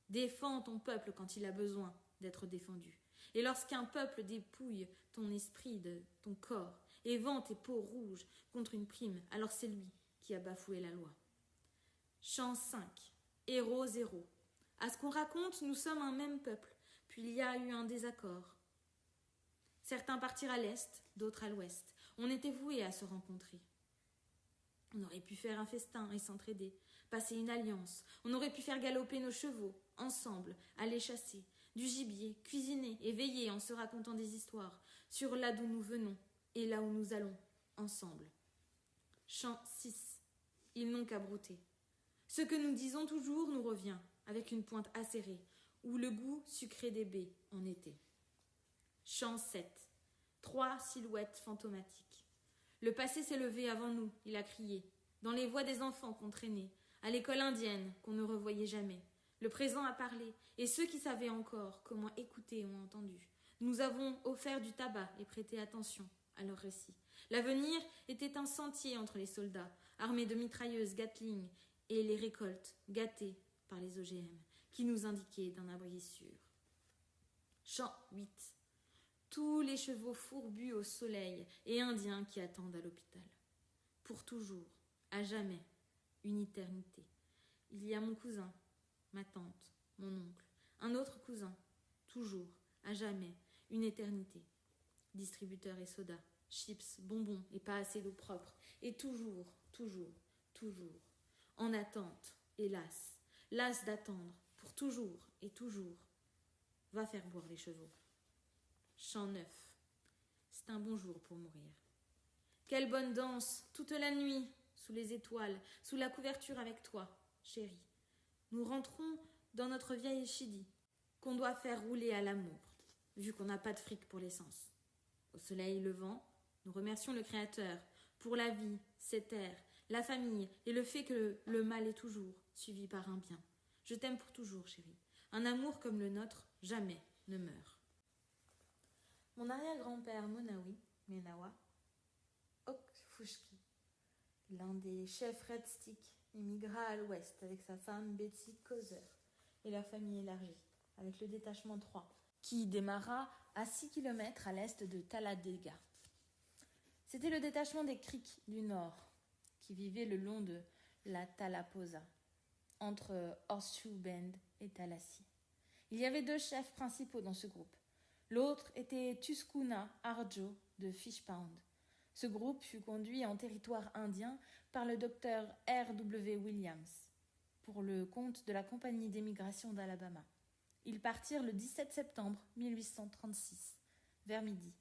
Speaker 1: Défends ton peuple quand il a besoin d'être défendu. Et lorsqu'un peuple dépouille ton esprit de ton corps et vend tes peaux rouges contre une prime, alors c'est lui qui a bafoué la loi. » Chant 5. Héros zéro. À ce qu'on raconte, nous sommes un même peuple, puis il y a eu un désaccord. Certains partirent à l'est, d'autres à l'ouest. On était voués à se rencontrer. On aurait pu faire un festin et s'entraider, passer une alliance. On aurait pu faire galoper nos chevaux, ensemble, aller chasser, du gibier, cuisiner et veiller en se racontant des histoires sur là d'où nous venons et là où nous allons, ensemble. Chant 6. Ils n'ont qu'à brouter. Ce que nous disons toujours nous revient, avec une pointe acérée, ou le goût sucré des baies en été. Chant 7. 3 silhouettes fantomatiques. Le passé s'est levé avant nous, il a crié, dans les voix des enfants qu'on traînait, à l'école indienne qu'on ne revoyait jamais. Le présent a parlé, et ceux qui savaient encore comment écouter ont entendu. Nous avons offert du tabac et prêté attention à leurs récits. L'avenir était un sentier entre les soldats, armés de mitrailleuses Gatling, et les récoltes, gâtées par les OGM, qui nous indiquaient d'un abri sûr. Chant 8. Tous les chevaux fourbus au soleil et indiens qui attendent à l'hôpital. Pour toujours, à jamais, une éternité. Il y a mon cousin, ma tante, mon oncle, un autre cousin, toujours, à jamais, une éternité. Distributeurs et sodas, chips, bonbons et pas assez d'eau propre. Et toujours, toujours, toujours, en attente, hélas, las d'attendre, pour toujours et toujours, va faire boire les chevaux. Chant 9. C'est un bon jour pour mourir. Quelle bonne danse, toute la nuit, sous les étoiles, sous la couverture avec toi, chérie. Nous rentrons dans notre vieille chidi, qu'on doit faire rouler à l'amour, vu qu'on n'a pas de fric pour l'essence. Au soleil levant, nous remercions le Créateur pour la vie, cette terre, la famille et le fait que le mal est toujours suivi par un bien. Je t'aime pour toujours, chérie. Un amour comme le nôtre jamais ne meurt. Mon arrière-grand-père Monawi, Menawa, Okfushki, l'un des chefs Red Stick, émigra à l'ouest avec sa femme Betsy Kozer et leur famille élargie, avec le détachement 3, qui démarra à 6 km à l'est de Talladega. C'était le détachement des Creeks du Nord, qui vivait le long de la Tallapoosa. entre Horseshoe Bend et Tallahassee. Il y avait 2 chefs principaux dans ce groupe. L'autre était Tuscoona Arjo de Fishpound. Ce groupe fut conduit en territoire indien par le docteur R.W. Williams pour le compte de la Compagnie d'émigration d'Alabama. Ils partirent le 17 septembre 1836, vers midi.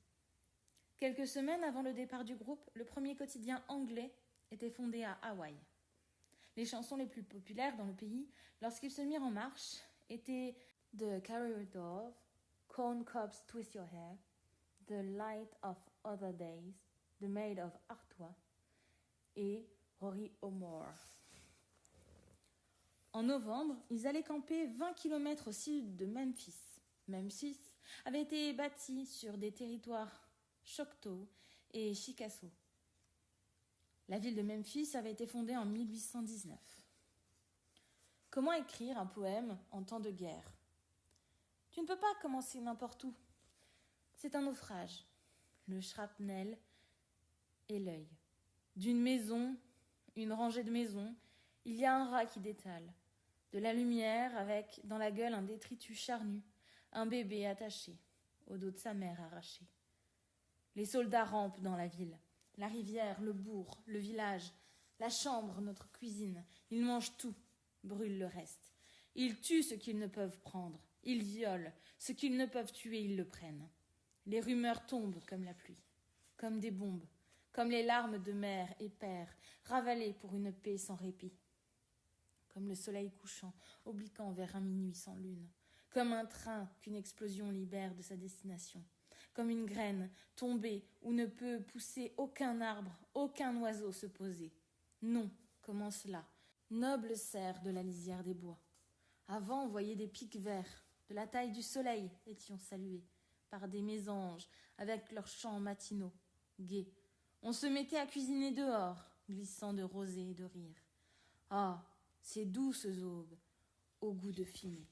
Speaker 1: Quelques semaines avant le départ du groupe, le premier quotidien anglais était fondé à Hawaï. Les chansons les plus populaires dans le pays, lorsqu'ils se mirent en marche, étaient The Carrier Dove, Corn Cobs Twist Your Hair, The Light of Other Days, The Maid of Artois et Rory O'More. En novembre, ils allaient camper 20 km au sud de Memphis. Memphis avait été bâti sur des territoires Choctaw et Chickasaw. La ville de Memphis avait été fondée en 1819. Comment écrire un poème en temps de guerre ? Tu ne peux pas commencer n'importe où. C'est un naufrage. Le shrapnel et l'œil. D'une maison, une rangée de maisons, il y a un rat qui détale. De la lumière avec, dans la gueule, un détritus charnu, un bébé attaché, au dos de sa mère arraché. Les soldats rampent dans la ville. La rivière, le bourg, le village, la chambre, notre cuisine. Ils mangent tout, brûlent le reste. Ils tuent ce qu'ils ne peuvent prendre. Ils violent. Ce qu'ils ne peuvent tuer, ils le prennent. Les rumeurs tombent comme la pluie, comme des bombes, comme les larmes de mère et père, ravalées pour une paix sans répit. Comme le soleil couchant, obliquant vers un minuit sans lune. Comme un train qu'une explosion libère de sa destination. Comme une graine tombée où ne peut pousser aucun arbre, aucun oiseau se poser. Non, comment cela, noble cerf de la lisière des bois. Avant, on voyait des pics verts, de la taille du soleil, étions salués, par des mésanges, avec leurs chants matinaux, gais. On se mettait à cuisiner dehors, glissant de rosée et de rire. Ah, ces douces aubes, au goût de fumée.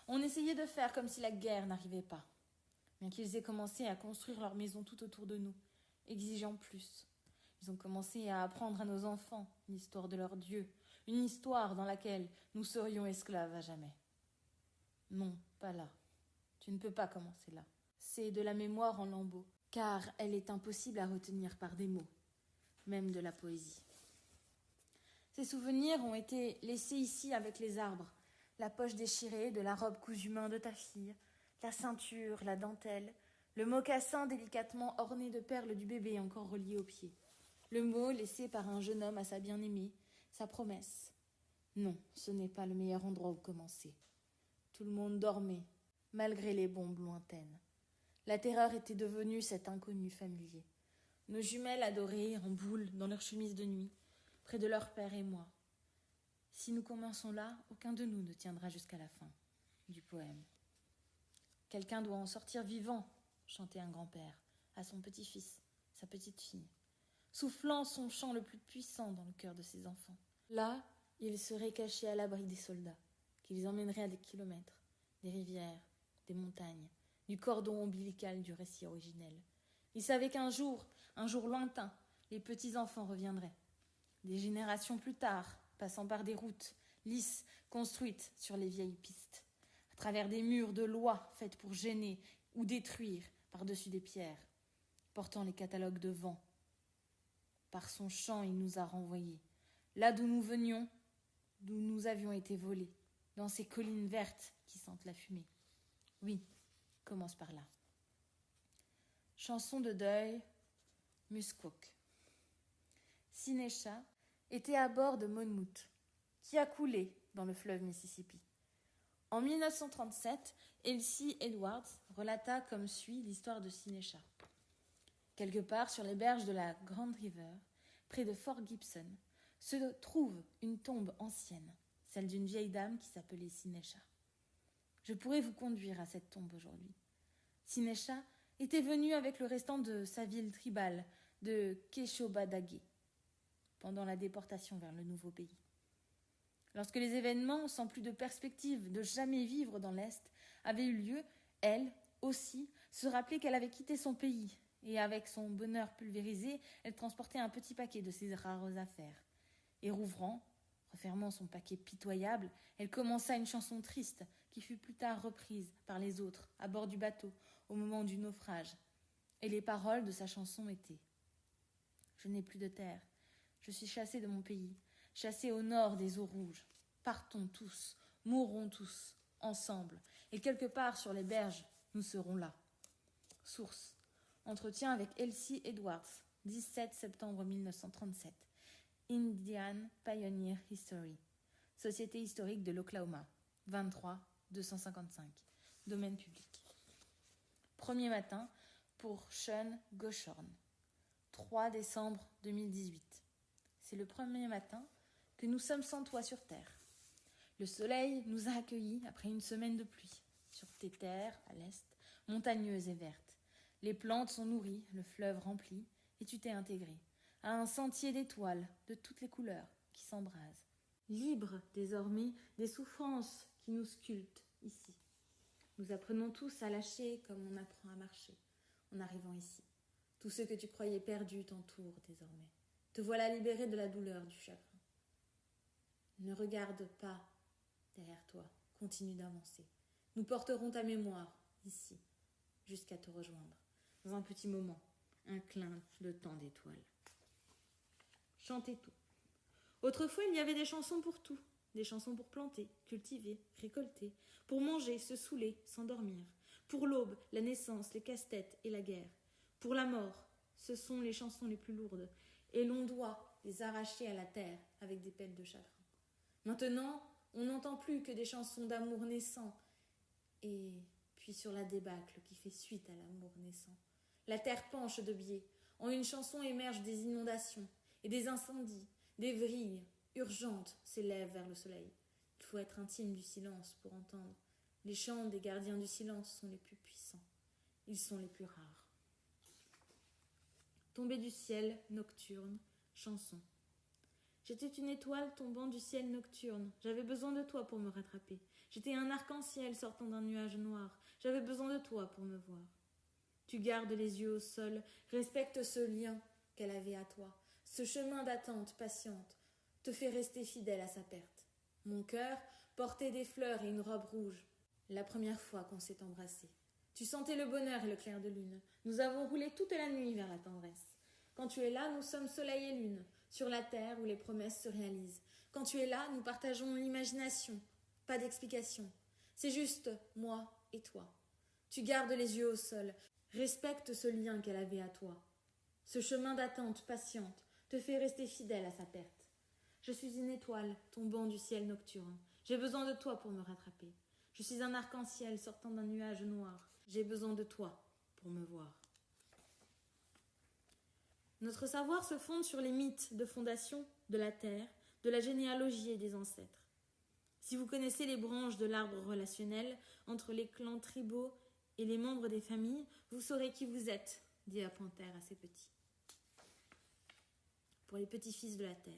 Speaker 1: On essayait de faire comme si la guerre n'arrivait pas, bien qu'ils aient commencé à construire leur maison tout autour de nous, exigeant plus. Ils ont commencé à apprendre à nos enfants l'histoire de leur Dieu, une histoire dans laquelle nous serions esclaves à jamais. Non, pas là. Tu ne peux pas commencer là. C'est de la mémoire en lambeaux, car elle est impossible à retenir par des mots, même de la poésie. Ces souvenirs ont été laissés ici avec les arbres, la poche déchirée de la robe cousue main de ta fille, la ceinture, la dentelle, le mocassin délicatement orné de perles du bébé encore relié au pied, le mot laissé par un jeune homme à sa bien-aimée, sa promesse. Non, ce n'est pas le meilleur endroit où commencer. Tout le monde dormait, malgré les bombes lointaines. La terreur était devenue cet inconnu familier. Nos jumelles adorées en boule dans leurs chemises de nuit, près de leur père et moi. Si nous commençons là, aucun de nous ne tiendra jusqu'à la fin du poème. Quelqu'un doit en sortir vivant, chantait un grand-père à son petit-fils, sa petite-fille, soufflant son chant le plus puissant dans le cœur de ses enfants. Là, ils seraient cachés à l'abri des soldats, qui les emmèneraient à des kilomètres, des rivières, des montagnes, du cordon ombilical du récit originel. Ils savaient qu'un jour lointain, les petits-enfants reviendraient. Des générations plus tard, passant par des routes lisses construites sur les vieilles pistes, à travers des murs de lois faites pour gêner ou détruire par-dessus des pierres, portant les catalogues de vent. Par son chant, il nous a renvoyés, là d'où nous venions, d'où nous avions été volés, dans ces collines vertes qui sentent la fumée. Oui, commence par là. Chanson de deuil, Muskok. Sinécha était à bord de Monmouth, qui a coulé dans le fleuve Mississippi. En 1937, Elsie Edwards relata comme suit l'histoire de Sinécha. Quelque part sur les berges de la Grand River, près de Fort Gibson, se trouve une tombe ancienne, celle d'une vieille dame qui s'appelait Sinécha. Je pourrais vous conduire à cette tombe aujourd'hui. Sinécha était venue avec le restant de sa ville tribale de Keshobadagé pendant la déportation vers le nouveau pays. Lorsque les événements, sans plus de perspective de jamais vivre dans l'Est, avaient eu lieu, elle, aussi, se rappelait qu'elle avait quitté son pays, et avec son bonheur pulvérisé, elle transportait un petit paquet de ses rares affaires. Et rouvrant, Refermant son paquet pitoyable, elle commença une chanson triste qui fut plus tard reprise par les autres à bord du bateau au moment du naufrage. Et les paroles de sa chanson étaient « Je n'ai plus de terre, je suis chassée de mon pays, chassée au nord des eaux rouges. Partons tous, mourrons tous, ensemble, et quelque part sur les berges, nous serons là. » Source. Entretien avec Elsie Edwards, 17 septembre 1937. Indian Pioneer History. Société historique de l'Oklahoma. 23 255. Domaine public. Premier matin pour Sean Goshorn. 3 décembre 2018. C'est le premier matin que nous sommes sans toit sur terre. Le soleil nous a accueillis après une semaine de pluie. Sur tes terres, à l'est, montagneuses et vertes. Les plantes sont nourries, le fleuve rempli, et tu t'es intégré à un sentier d'étoiles de toutes les couleurs qui s'embrasent. Libre désormais des souffrances qui nous sculptent ici. Nous apprenons tous à lâcher comme on apprend à marcher en arrivant ici. Tous ceux que tu croyais perdus t'entourent désormais. Te voilà libéré de la douleur du chagrin. Ne regarde pas derrière toi, continue d'avancer. Nous porterons ta mémoire ici, jusqu'à te rejoindre. Dans un petit moment, un clin de temps d'étoiles. Chantez tout. Autrefois, il y avait des chansons pour tout. Des chansons pour planter, cultiver, récolter, pour manger, se saouler, s'endormir. Pour l'aube, la naissance, les casse-têtes et la guerre. Pour la mort, ce sont les chansons les plus lourdes, et l'on doit les arracher à la terre avec des pelles de chagrin. Maintenant, on n'entend plus que des chansons d'amour naissant, et puis sur la débâcle qui fait suite à l'amour naissant. La terre penche de biais, en une chanson émergent des inondations, et des incendies, des vrilles urgentes s'élèvent vers le soleil. Il faut être intime du silence pour entendre. Les chants des gardiens du silence sont les plus puissants. Ils sont les plus rares. Tombée du ciel nocturne, chanson. J'étais une étoile tombant du ciel nocturne. J'avais besoin de toi pour me rattraper. J'étais un arc-en-ciel sortant d'un nuage noir. J'avais besoin de toi pour me voir. Tu gardes les yeux au sol, respecte ce lien qu'elle avait à toi. Ce chemin d'attente patiente te fait rester fidèle à sa perte. Mon cœur portait des fleurs et une robe rouge. La première fois qu'on s'est embrassé. Tu sentais le bonheur et le clair de lune. Nous avons roulé toute la nuit vers la tendresse. Quand tu es là, nous sommes soleil et lune, sur la terre où les promesses se réalisent. Quand tu es là, nous partageons l'imagination. Pas d'explication. C'est juste moi et toi. Tu gardes les yeux au sol. Respecte ce lien qu'elle avait à toi. Ce chemin d'attente patiente te fait rester fidèle à sa perte. Je suis une étoile tombant du ciel nocturne. J'ai besoin de toi pour me rattraper. Je suis un arc-en-ciel sortant d'un nuage noir. J'ai besoin de toi pour me voir. Notre savoir se fonde sur les mythes de fondation de la terre, de la généalogie et des ancêtres. Si vous connaissez les branches de l'arbre relationnel entre les clans tribaux et les membres des familles, vous saurez qui vous êtes, dit la panthère à ses petits. Pour les petits-fils de la terre,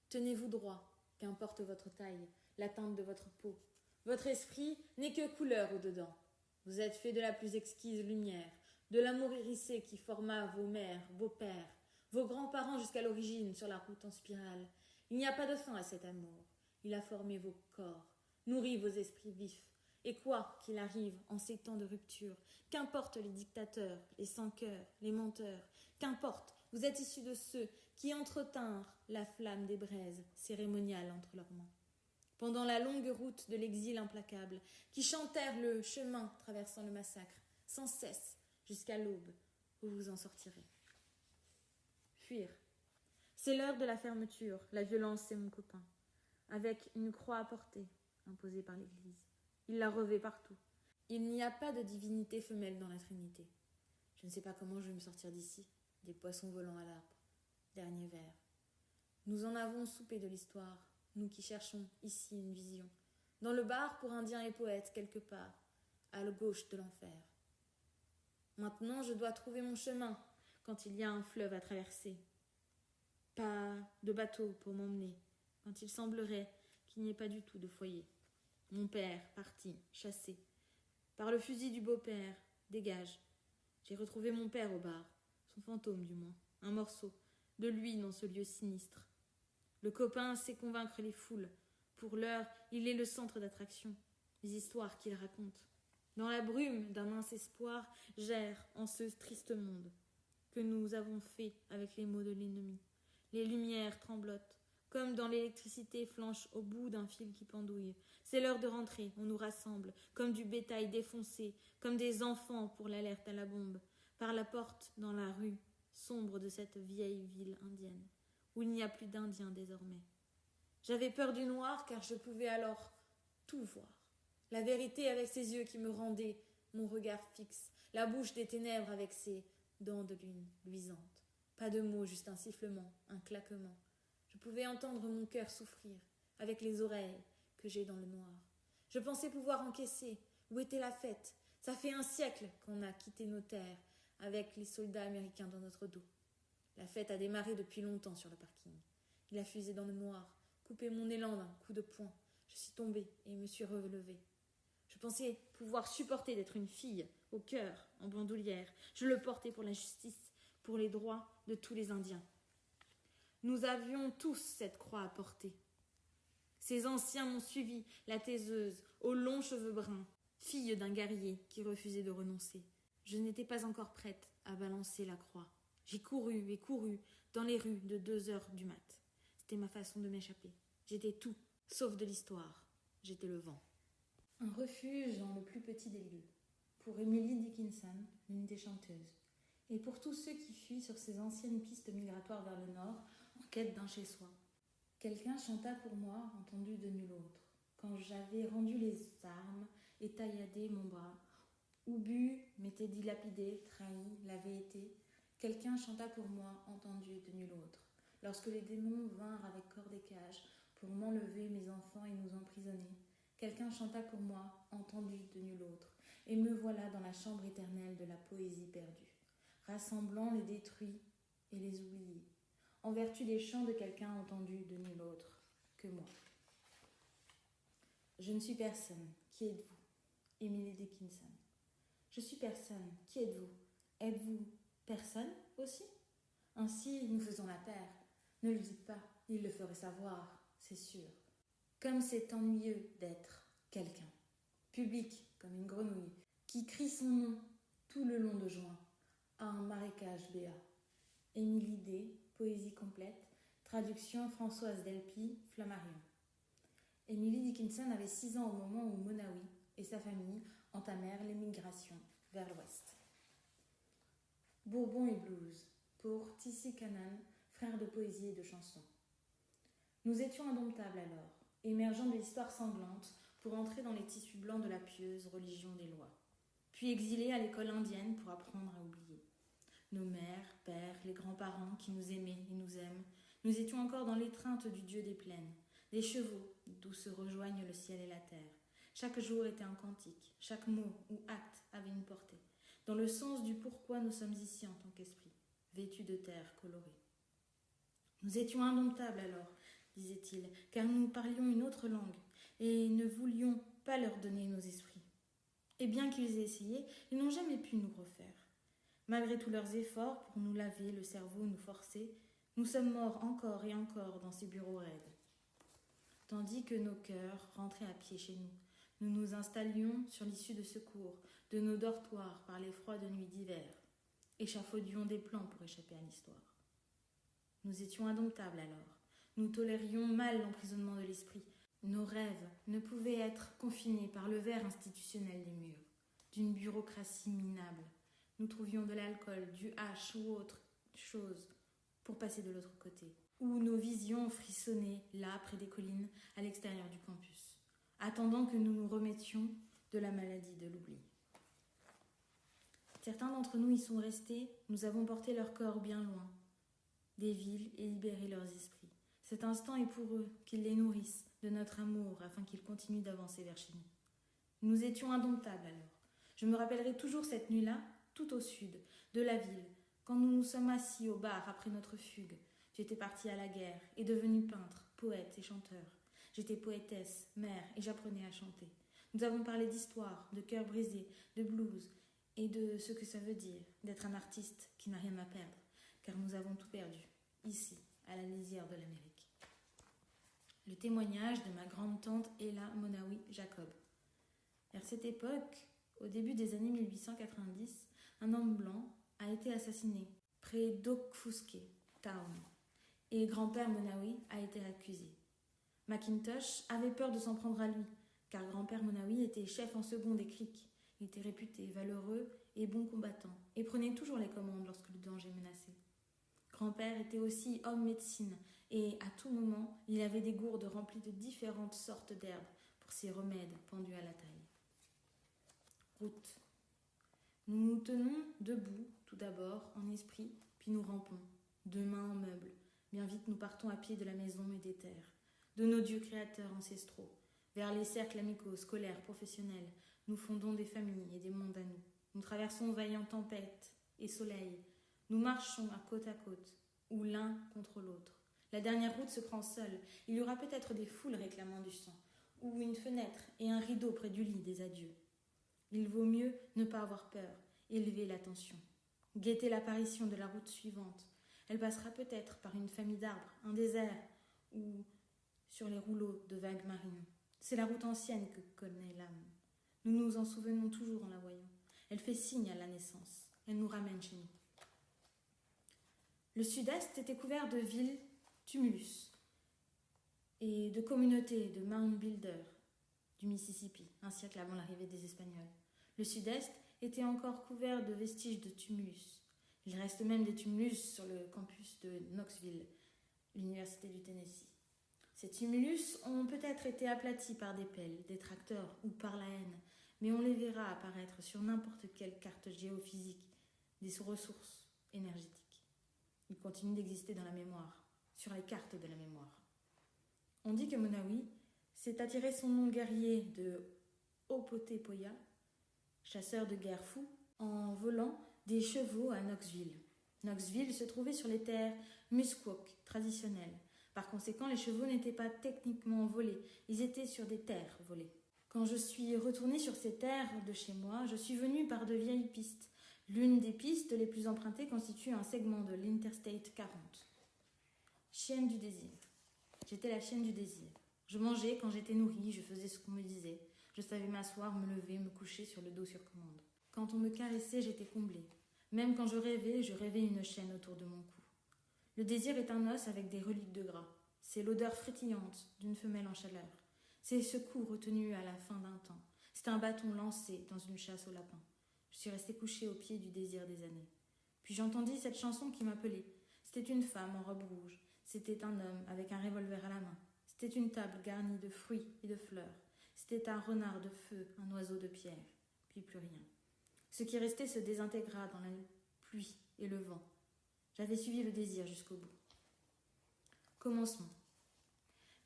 Speaker 1: tenez-vous droit, qu'importe votre taille, la teinte de votre peau. Votre esprit n'est que couleur au-dedans. Vous êtes fait de la plus exquise lumière, de l'amour hérissé qui forma vos mères, vos pères, vos grands-parents jusqu'à l'origine sur la route en spirale. Il n'y a pas de fin à cet amour. Il a formé vos corps, nourri vos esprits vifs. Et quoi qu'il arrive en ces temps de rupture, qu'importe les dictateurs, les sans-cœurs, les menteurs, qu'importe, vous êtes issus de ceux qui entretinrent la flamme des braises cérémoniales entre leurs mains. Pendant la longue route de l'exil implacable, qui chantèrent le chemin traversant le massacre, sans cesse, jusqu'à l'aube, où vous en sortirez. Fuir. C'est l'heure de la fermeture, la violence c'est mon copain, avec une croix à porter, imposée par l'Église. Il la revêt partout. Il n'y a pas de divinité femelle dans la Trinité. Je ne sais pas comment je vais me sortir d'ici, des poissons volant à l'arbre. Dernier vers. Nous en avons soupé de l'histoire, nous qui cherchons ici une vision. Dans le bar pour indiens et poètes, quelque part, à la gauche de l'enfer. Maintenant, je dois trouver mon chemin quand il y a un fleuve à traverser. Pas de bateau pour m'emmener, quand il semblerait qu'il n'y ait pas du tout de foyer. Mon père, parti, chassé. Par le fusil du beau-père, dégage. J'ai retrouvé mon père au bar, son fantôme du moins, un morceau, de lui dans ce lieu sinistre. Le copain sait convaincre les foules. Pour l'heure, il est le centre d'attraction. Les histoires qu'il raconte. Dans la brume d'un mince espoir, gère en ce triste monde que nous avons fait avec les mots de l'ennemi. Les lumières tremblotent, comme dans l'électricité flanche au bout d'un fil qui pendouille. C'est l'heure de rentrer, on nous rassemble, comme du bétail défoncé, comme des enfants pour l'alerte à la bombe, par la porte dans la rue sombre de cette vieille ville indienne, où il n'y a plus d'Indiens désormais. J'avais peur du noir car je pouvais alors tout voir. La vérité avec ses yeux qui me rendaient mon regard fixe, la bouche des ténèbres avec ses dents de lune luisantes. Pas de mots, juste un sifflement, un claquement. Je pouvais entendre mon cœur souffrir avec les oreilles que j'ai dans le noir. Je pensais pouvoir encaisser. Où était la fête? Ça fait un siècle qu'on a quitté nos terres avec les soldats américains dans notre dos. La fête a démarré depuis longtemps sur le parking. Il a fusé dans le noir, coupé mon élan d'un coup de poing. Je suis tombée et me suis relevée. Je pensais pouvoir supporter d'être une fille, au cœur, en bandoulière. Je le portais pour la justice, pour les droits de tous les Indiens. Nous avions tous cette croix à porter. Ces anciens m'ont suivi, la taiseuse, aux longs cheveux bruns, fille d'un guerrier qui refusait de renoncer. Je n'étais pas encore prête à balancer la croix. J'ai couru et couru dans les rues de 2 heures du mat. C'était ma façon de m'échapper. J'étais tout, sauf de l'histoire. J'étais le vent. Un refuge dans le plus petit des lieux. Pour Emily Dickinson, l'une des chanteuses. Et pour tous ceux qui fuient sur ces anciennes pistes migratoires vers le nord, en quête d'un chez-soi. Quelqu'un chanta pour moi, entendu de nul autre. Quand j'avais rendu les armes et tailladé mon bras, Ubu m'était dilapidé, trahi, l'avait été. Quelqu'un chanta pour moi, entendu de nul autre. Lorsque les démons vinrent avec corps et cage pour m'enlever mes enfants et nous emprisonner, quelqu'un chanta pour moi, entendu de nul autre. Et me voilà dans la chambre éternelle de la poésie perdue, rassemblant les détruits et les oubliés, en vertu des chants de quelqu'un entendu de nul autre que moi. Je ne suis personne. Qui êtes-vous? Emily Dickinson. Je suis personne. Qui êtes-vous? Êtes-vous personne aussi? Ainsi, nous faisons la paire. Ne le dites pas, il le ferait savoir, c'est sûr. Comme c'est ennuyeux d'être quelqu'un. Public, comme une grenouille, qui crie son nom tout le long de juin, à un marécage béat. Émilie D., poésie complète, traduction Françoise Delpy, Flammarion. Emily Dickinson avait 6 ans au moment où Monawi et sa famille entamèrent l'émigration vers l'ouest. Bourbon et blues, pour T.C. Cannon, frère de poésie et de chansons. Nous étions indomptables alors, émergeant de l'histoire sanglante pour entrer dans les tissus blancs de la pieuse religion des lois, puis exilés à l'école indienne pour apprendre à oublier. Nos mères, pères, les grands-parents qui nous aimaient et nous aiment, nous étions encore dans l'étreinte du dieu des plaines, des chevaux d'où se rejoignent le ciel et la terre. Chaque jour était un cantique, chaque mot ou acte avait une portée, dans le sens du pourquoi nous sommes ici en tant qu'esprit, vêtus de terre colorée. Nous étions indomptables alors, disait-il, car nous parlions une autre langue et ne voulions pas leur donner nos esprits. Et bien qu'ils aient essayé, ils n'ont jamais pu nous refaire. Malgré tous leurs efforts pour nous laver le cerveau, nous forcer, nous sommes morts encore et encore dans ces bureaux raides. Tandis que nos cœurs rentraient à pied chez nous, nous nous installions sur l'issue de secours de nos dortoirs par les froides nuits d'hiver, échafaudions des plans pour échapper à l'histoire. Nous étions indomptables alors, nous tolérions mal l'emprisonnement de l'esprit. Nos rêves ne pouvaient être confinés par le verre institutionnel des murs, d'une bureaucratie minable. Nous trouvions de l'alcool, du hache ou autre chose pour passer de l'autre côté, où nos visions frissonnaient là près des collines à l'extérieur du campus, attendant que nous nous remettions de la maladie de l'oubli. Certains d'entre nous y sont restés, nous avons porté leur corps bien loin des villes et libéré leurs esprits. Cet instant est pour eux, qu'ils les nourrissent de notre amour afin qu'ils continuent d'avancer vers chez nous. Nous étions indomptables alors. Je me rappellerai toujours cette nuit-là, tout au sud de la ville, quand nous nous sommes assis au bar après notre fugue. J'étais partie à la guerre et devenue peintre, poète et chanteur. J'étais poétesse, mère et j'apprenais à chanter. Nous avons parlé d'histoire, de cœur brisé, de blues et de ce que ça veut dire d'être un artiste qui n'a rien à perdre, car nous avons tout perdu, ici, à la lisière de l'Amérique. Le témoignage de ma grande-tante Ella Monawi Jacob. Vers cette époque, au début des années 1890, un homme blanc a été assassiné près d'Okfuskye Town et grand-père Monawi a été accusé. Mackintosh avait peur de s'en prendre à lui, car grand-père Monawi était chef en second des Creeks. Il était réputé valeureux et bon combattant, et prenait toujours les commandes lorsque le danger menaçait. Grand-père était aussi homme médecine, et à tout moment, il avait des gourdes remplies de différentes sortes d'herbes pour ses remèdes pendus à la taille. Route. Nous nous tenons debout, tout d'abord, en esprit, puis nous rampons, deux mains en meubles. Bien vite, nous partons à pied de la maison et des terres, de nos dieux créateurs ancestraux, vers les cercles amicaux, scolaires, professionnels. Nous fondons des familles et des mondes à nous. Nous traversons vaillant tempête et soleil. Nous marchons à côte, ou l'un contre l'autre. La dernière route se prend seule. Il y aura peut-être des foules réclamant du sang, ou une fenêtre et un rideau près du lit des adieux. Il vaut mieux ne pas avoir peur, élever l'attention, guetter l'apparition de la route suivante. Elle passera peut-être par une famille d'arbres, un désert, ou sur les rouleaux de vagues marines. C'est la route ancienne que connaît l'âme. Nous nous en souvenons toujours en la voyant. Elle fait signe à la naissance. Elle nous ramène chez nous. Le sud-est était couvert de villes tumulus et de communautés de mound builders du Mississippi, un siècle avant l'arrivée des Espagnols. Le sud-est était encore couvert de vestiges de tumulus. Il reste même des tumulus sur le campus de Knoxville, l'université du Tennessee. Ces tumulus ont peut-être été aplatis par des pelles, des tracteurs ou par la haine, mais on les verra apparaître sur n'importe quelle carte géophysique des ressources énergétiques. Ils continuent d'exister dans la mémoire, sur les cartes de la mémoire. On dit que Monawi s'est attiré son nom guerrier de Opotepoya, chasseur de guerre fou, en volant des chevaux à Knoxville. Knoxville se trouvait sur les terres Musquoc traditionnelles. Par conséquent, les chevaux n'étaient pas techniquement volés, ils étaient sur des terres volées. Quand je suis retournée sur ces terres de chez moi, je suis venue par de vieilles pistes. L'une des pistes les plus empruntées constitue un segment de l'Interstate 40. Chienne du désir. J'étais la chienne du désir. Je mangeais quand j'étais nourrie, je faisais ce qu'on me disait. Je savais m'asseoir, me lever, me coucher sur le dos sur commande. Quand on me caressait, j'étais comblée. Même quand je rêvais une chaîne autour de mon cou. Le désir est un os avec des reliques de gras. C'est l'odeur frétillante d'une femelle en chaleur. C'est ce coup retenu à la fin d'un temps. C'est un bâton lancé dans une chasse au lapin. Je suis restée couchée au pied du désir des années. Puis j'entendis cette chanson qui m'appelait. C'était une femme en robe rouge. C'était un homme avec un revolver à la main. C'était une table garnie de fruits et de fleurs. C'était un renard de feu, un oiseau de pierre. Puis plus rien. Ce qui restait se désintégra dans la pluie et le vent. J'avais suivi le désir jusqu'au bout. Commencement.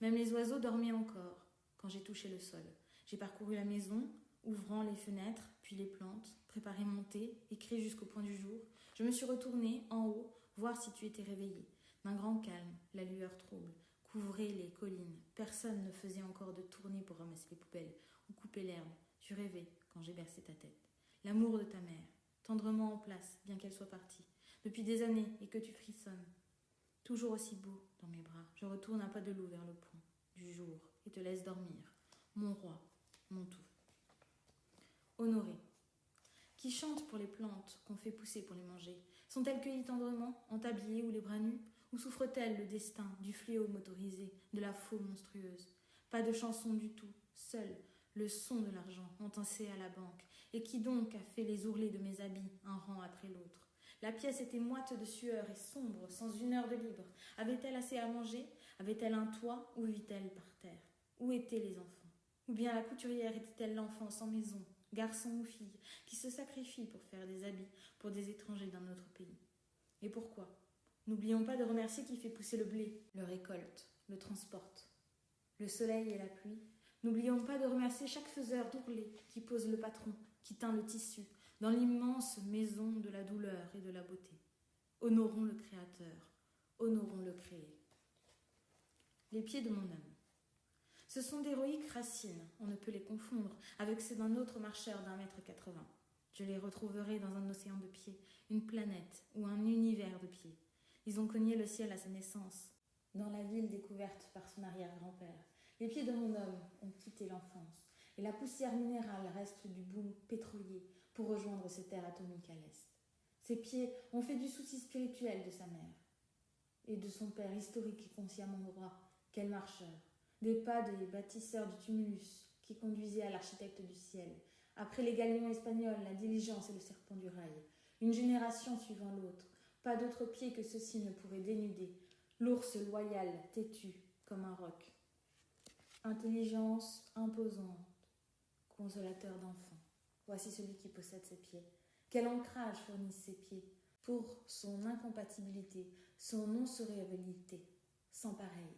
Speaker 1: Même les oiseaux dormaient encore quand j'ai touché le sol. J'ai parcouru la maison, ouvrant les fenêtres, puis les plantes, préparé mon thé, écrit jusqu'au point du jour. Je me suis retournée en haut, voir si tu étais réveillé. D'un grand calme, la lueur trouble couvrait les collines. Personne ne faisait encore de tournée pour ramasser les poubelles ou couper l'herbe. Tu rêvais quand j'ai bercé ta tête. L'amour de ta mère, tendrement en place, bien qu'elle soit partie, depuis des années et que tu frissonnes. Toujours aussi beau dans mes bras, je retourne un pas de loup vers le point du jour et te laisse dormir. Mon roi, mon tout. Honoré. Qui chante pour les plantes qu'on fait pousser pour les manger? Sont-elles cueillies tendrement, en tablier ou les bras nus? Ou souffrent-elles le destin du fléau motorisé, de la faux monstrueuse? Pas de chanson du tout, seul le son de l'argent entassé à la banque. Et qui donc a fait les ourlets de mes habits, un rang après l'autre? La pièce était moite de sueur et sombre, sans une heure de libre. Avait-elle assez à manger? Avait-elle un toit? Ou vit-elle par terre? Où étaient les enfants? Ou bien la couturière était-elle l'enfant sans maison, garçon ou fille, qui se sacrifie pour faire des habits pour des étrangers d'un autre pays? Et pourquoi? N'oublions pas de remercier qui fait pousser le blé, le récolte, le transporte. Le soleil et la pluie. N'oublions pas de remercier chaque faiseur d'ourlets qui pose le patron, qui teint le tissu, dans l'immense maison de la douleur et de la beauté. Honorons le Créateur, honorons le créé. Les pieds de mon âme. Ce sont d'héroïques racines, on ne peut les confondre avec ceux d'un autre marcheur d'1,80 m. Je les retrouverai dans un océan de pieds, une planète ou un univers de pieds. Ils ont cogné le ciel à sa naissance. dans la ville découverte par son arrière-grand-père. Les pieds de mon homme ont quitté l'enfance, et la poussière minérale reste du boom pétrolier pour rejoindre ces terres atomiques à l'est. Ses pieds ont fait du souci spirituel de sa mère, et de son père historique et consciemment droit, quel marcheur, des pas des bâtisseurs du tumulus qui conduisaient à l'architecte du ciel, après les galions espagnols, la diligence et le serpent du rail, une génération suivant l'autre, pas d'autre pied que ceux-ci ne pourraient dénuder, l'ours loyal, têtu, comme un roc. Intelligence imposante, consolateur d'enfants. Voici celui qui possède ses pieds. Quel ancrage fournissent ses pieds pour son incompatibilité, son non-surréalité, sans pareil.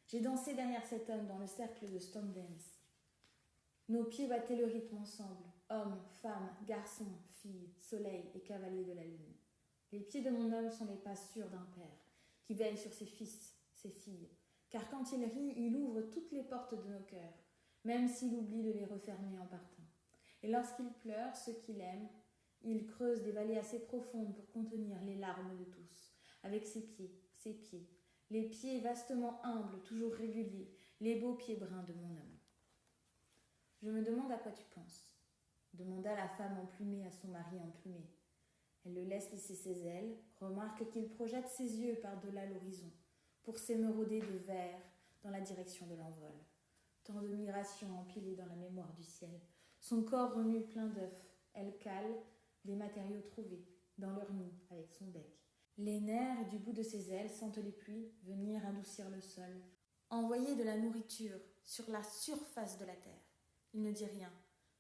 Speaker 1: J'ai dansé derrière cet homme dans le cercle de Stonedance. Nos pieds battaient le rythme ensemble, hommes, femmes, garçons, filles, soleil et cavaliers de la lune. Les pieds de mon homme sont les pas sûrs d'un père, qui veille sur ses fils, ses filles, car quand il rit, il ouvre toutes les portes de nos cœurs, même s'il oublie de les refermer en partant. Et lorsqu'il pleure, ceux qu'il aime, il creuse des vallées assez profondes pour contenir les larmes de tous, avec ses pieds, les pieds vastement humbles, toujours réguliers, les beaux pieds bruns de mon homme. Je me demande à quoi tu penses, demanda la femme emplumée à son mari emplumé. Elle le laisse lisser ses ailes, remarque qu'il projette ses yeux par-delà l'horizon, pour s'émerauder de vert dans la direction de l'envol. Tant de migrations empilées dans la mémoire du ciel. Son corps remue plein d'œufs. Elle cale des matériaux trouvés dans leur nid avec son bec. Les nerfs du bout de ses ailes sentent les pluies venir adoucir le sol, envoyer de la nourriture sur la surface de la terre. Il ne dit rien,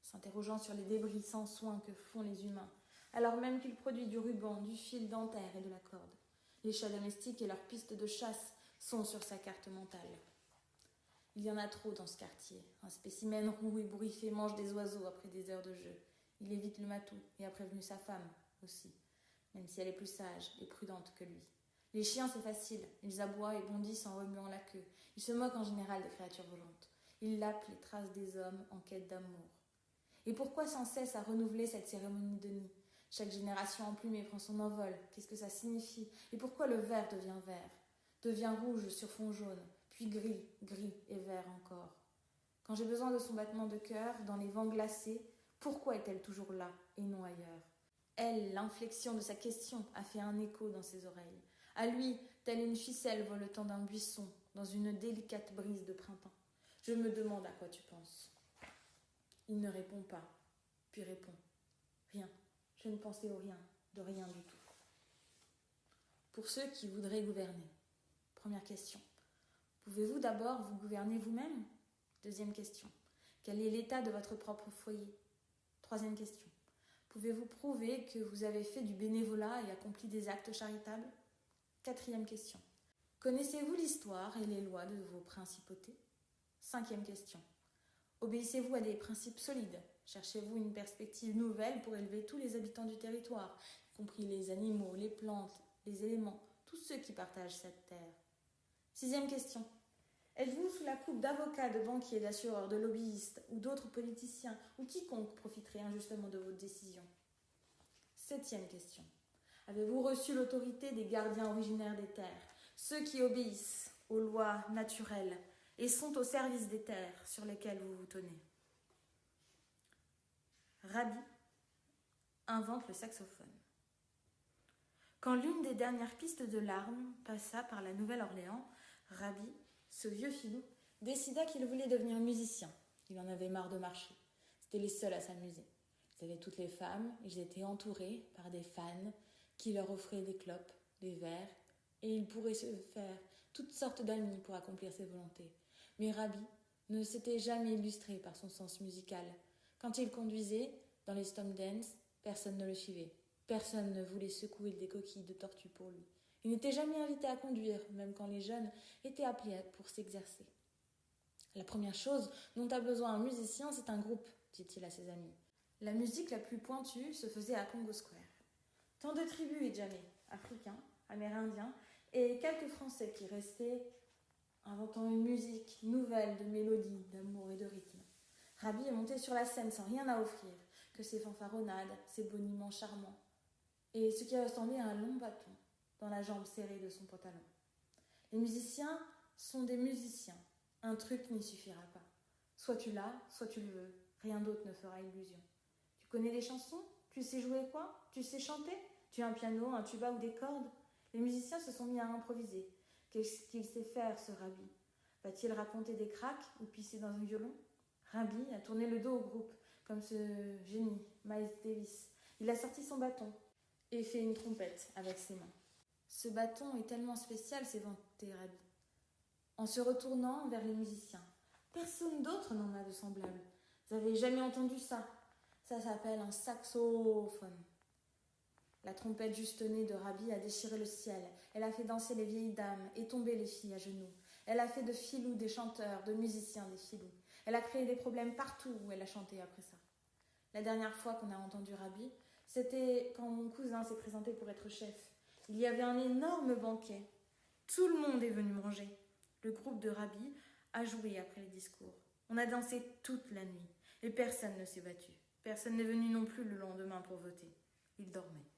Speaker 1: s'interrogeant sur les débris sans soin que font les humains, alors même qu'il produit du ruban, du fil dentaire et de la corde. Les chats domestiques et leurs pistes de chasse sont sur sa carte mentale. Il y en a trop dans ce quartier. Un spécimen roux et bourriffé mange des oiseaux après des heures de jeu. Il évite le matou et a prévenu sa femme aussi, même si elle est plus sage et prudente que lui. Les chiens, c'est facile. Ils aboient et bondissent en remuant la queue. Ils se moquent en général des créatures volantes. Ils lapent les traces des hommes en quête d'amour. Et pourquoi sans cesse à renouveler cette cérémonie de nid ? Chaque génération emplumée prend son envol. Qu'est-ce que ça signifie ? Et pourquoi le vert devient rouge sur fond jaune, puis gris et vert encore ? Quand j'ai besoin de son battement de cœur, dans les vents glacés, pourquoi est-elle toujours là et non ailleurs ? Elle, l'inflexion de sa question, a fait un écho dans ses oreilles. À lui, telle une ficelle voletant d'un buisson, dans une délicate brise de printemps. Je me demande à quoi tu penses. Il ne répond pas, puis répond. Rien. Je ne pensais au rien, de rien du tout. Pour ceux qui voudraient gouverner. Première question. Pouvez-vous d'abord vous gouverner vous-même ? Deuxième question. Quel est l'état de votre propre foyer ? Troisième question. Pouvez-vous prouver que vous avez fait du bénévolat et accompli des actes charitables ? Quatrième question. Connaissez-vous l'histoire et les lois de vos principautés ? Cinquième question. Obéissez-vous à des principes solides ? Cherchez-vous une perspective nouvelle pour élever tous les habitants du territoire, y compris les animaux, les plantes, les éléments, tous ceux qui partagent cette terre ? Sixième question. Êtes-vous sous la coupe d'avocats, de banquiers, d'assureurs, de lobbyistes ou d'autres politiciens ou quiconque profiterait injustement de vos décisions ? Septième question. Avez-vous reçu l'autorité des gardiens originaires des terres, ceux qui obéissent aux lois naturelles et sont au service des terres sur lesquelles vous vous tenez ? Rabbi invente le saxophone. Quand l'une des dernières pistes de larmes passa par la Nouvelle-Orléans, Rabbi, ce vieux filou, décida qu'il voulait devenir musicien. Il en avait marre de marcher. C'était les seuls à s'amuser. Ils avaient toutes les femmes, ils étaient entourés par des fans qui leur offraient des clopes, des verres, et ils pourraient se faire toutes sortes d'amis pour accomplir ses volontés. Mais Rabbi ne s'était jamais illustré par son sens musical. Quand il conduisait, dans les Stonedance, personne ne le suivait. Personne ne voulait secouer des coquilles de tortue pour lui. Il n'était jamais invité à conduire, même quand les jeunes étaient appelés pour s'exercer. La première chose dont a besoin un musicien, c'est un groupe, dit-il à ses amis. La musique la plus pointue se faisait à Congo Square. Tant de tribus et jamais, africains, amérindiens, et quelques Français qui restaient inventant une musique nouvelle de mélodie, d'amour et de rythme. Rabbi est monté sur la scène sans rien à offrir, que ses fanfaronnades, ses boniments charmants, et ce qui ressemblait à un long bâton dans la jambe serrée de son pantalon. Les musiciens sont des musiciens. Un truc n'y suffira pas. Soit tu l'as, soit tu le veux. Rien d'autre ne fera illusion. Tu connais des chansons? Tu sais jouer quoi? Tu sais chanter? Tu as un piano, un tuba ou des cordes? Les musiciens se sont mis à improviser. Qu'est-ce qu'il sait faire, ce Rabbi? Va-t-il raconter des cracks ou pisser dans un violon? Rabbi a tourné le dos au groupe, comme ce génie, Miles Davis. Il a sorti son bâton et fait une trompette avec ses mains. Ce bâton est tellement spécial, s'est vanté Rabbi, en se retournant vers les musiciens. Personne d'autre n'en a de semblable. Vous n'avez jamais entendu ça? Ça s'appelle un saxophone. La trompette juste née de Rabbi a déchiré le ciel. Elle a fait danser les vieilles dames et tomber les filles à genoux. Elle a fait de filous des chanteurs, de musiciens des filous. Elle a créé des problèmes partout où elle a chanté après ça. La dernière fois qu'on a entendu Rabbi, c'était quand mon cousin s'est présenté pour être chef. Il y avait un énorme banquet. Tout le monde est venu manger. Le groupe de Rabbi a joué après les discours. On a dansé toute la nuit et personne ne s'est battu. Personne n'est venu non plus le lendemain pour voter. Il dormait.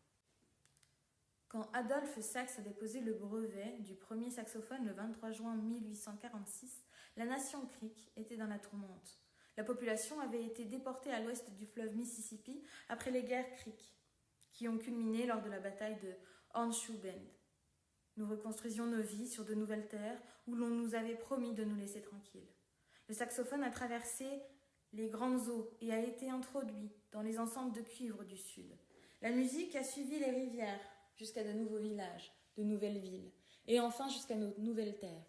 Speaker 1: Quand Adolphe Sax a déposé le brevet du premier saxophone le 23 juin 1846, la nation creek était dans la tourmente. La population avait été déportée à l'ouest du fleuve Mississippi après les guerres creek, qui ont culminé lors de la bataille de Horseshoe Bend. Nous reconstruisions nos vies sur de nouvelles terres où l'on nous avait promis de nous laisser tranquilles. Le saxophone a traversé les grandes eaux et a été introduit dans les enceintes de cuivre du sud. La musique a suivi les rivières jusqu'à de nouveaux villages, de nouvelles villes, et enfin jusqu'à nos nouvelles terres.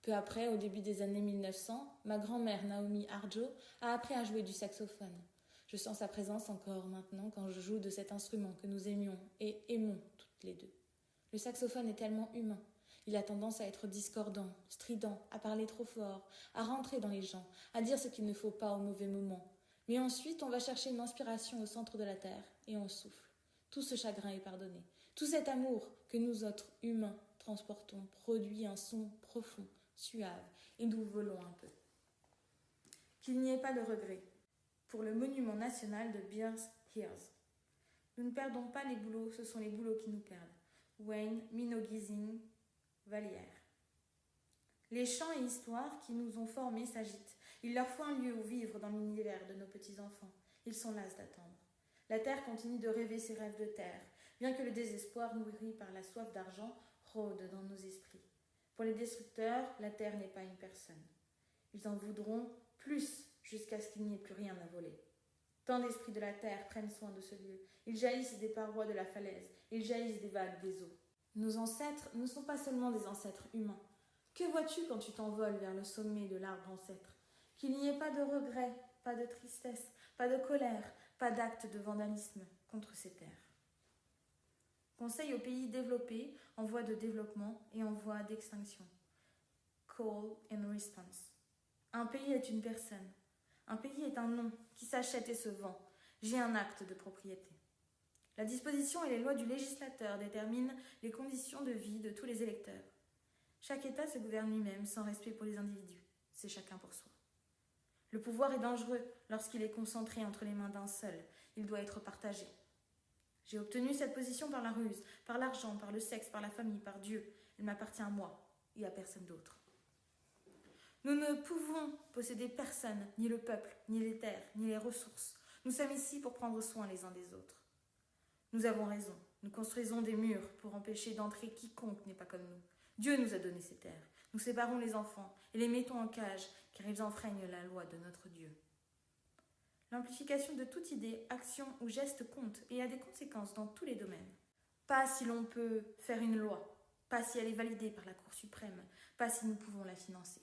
Speaker 1: Peu après, au début des années 1900, ma grand-mère Naomi Arjo a appris à jouer du saxophone. Je sens sa présence encore maintenant quand je joue de cet instrument que nous aimions et aimons toutes les deux. Le saxophone est tellement humain. Il a tendance à être discordant, strident, à parler trop fort, à rentrer dans les gens, à dire ce qu'il ne faut pas au mauvais moment. Mais ensuite, on va chercher une inspiration au centre de la terre et on souffle. Tout ce chagrin est pardonné. Tout cet amour que nous autres humains transportons produit un son profond, suave, et nous volons un peu. Qu'il n'y ait pas de regret pour le monument national de Bears Hills. Nous ne perdons pas les bouleaux, ce sont les bouleaux qui nous perdent. Wayne, Minogizing, Vallière. Les chants et histoires qui nous ont formés s'agitent. Il leur faut un lieu où vivre dans l'univers de nos petits-enfants. Ils sont las d'attendre. La terre continue de rêver ses rêves de terre, bien que le désespoir nourri par la soif d'argent rôde dans nos esprits. Pour les destructeurs, la terre n'est pas une personne. Ils en voudront plus jusqu'à ce qu'il n'y ait plus rien à voler. Tant d'esprits de la terre prennent soin de ce lieu. Ils jaillissent des parois de la falaise, ils jaillissent des vagues des eaux. Nos ancêtres ne sont pas seulement des ancêtres humains. Que vois-tu quand tu t'envoles vers le sommet de l'arbre ancêtre? Qu'il n'y ait pas de regret, pas de tristesse, pas de colère, pas d'acte de vandalisme contre ces terres. Conseil aux pays développés, en voie de développement et en voie d'extinction. Call and response. Un pays est une personne. Un pays est un nom qui s'achète et se vend. J'ai un acte de propriété. La disposition et les lois du législateur déterminent les conditions de vie de tous les électeurs. Chaque État se gouverne lui-même sans respect pour les individus. C'est chacun pour soi. Le pouvoir est dangereux lorsqu'il est concentré entre les mains d'un seul. Il doit être partagé. J'ai obtenu cette position par la ruse, par l'argent, par le sexe, par la famille, par Dieu. Elle m'appartient à moi et à personne d'autre. Nous ne pouvons posséder personne, ni le peuple, ni les terres, ni les ressources. Nous sommes ici pour prendre soin les uns des autres. Nous avons raison. Nous construisons des murs pour empêcher d'entrer quiconque n'est pas comme nous. Dieu nous a donné ces terres. Nous séparons les enfants et les mettons en cage, car ils enfreignent la loi de notre Dieu. L'amplification de toute idée, action ou geste compte et a des conséquences dans tous les domaines. Pas si l'on peut faire une loi, pas si elle est validée par la Cour suprême, pas si nous pouvons la financer.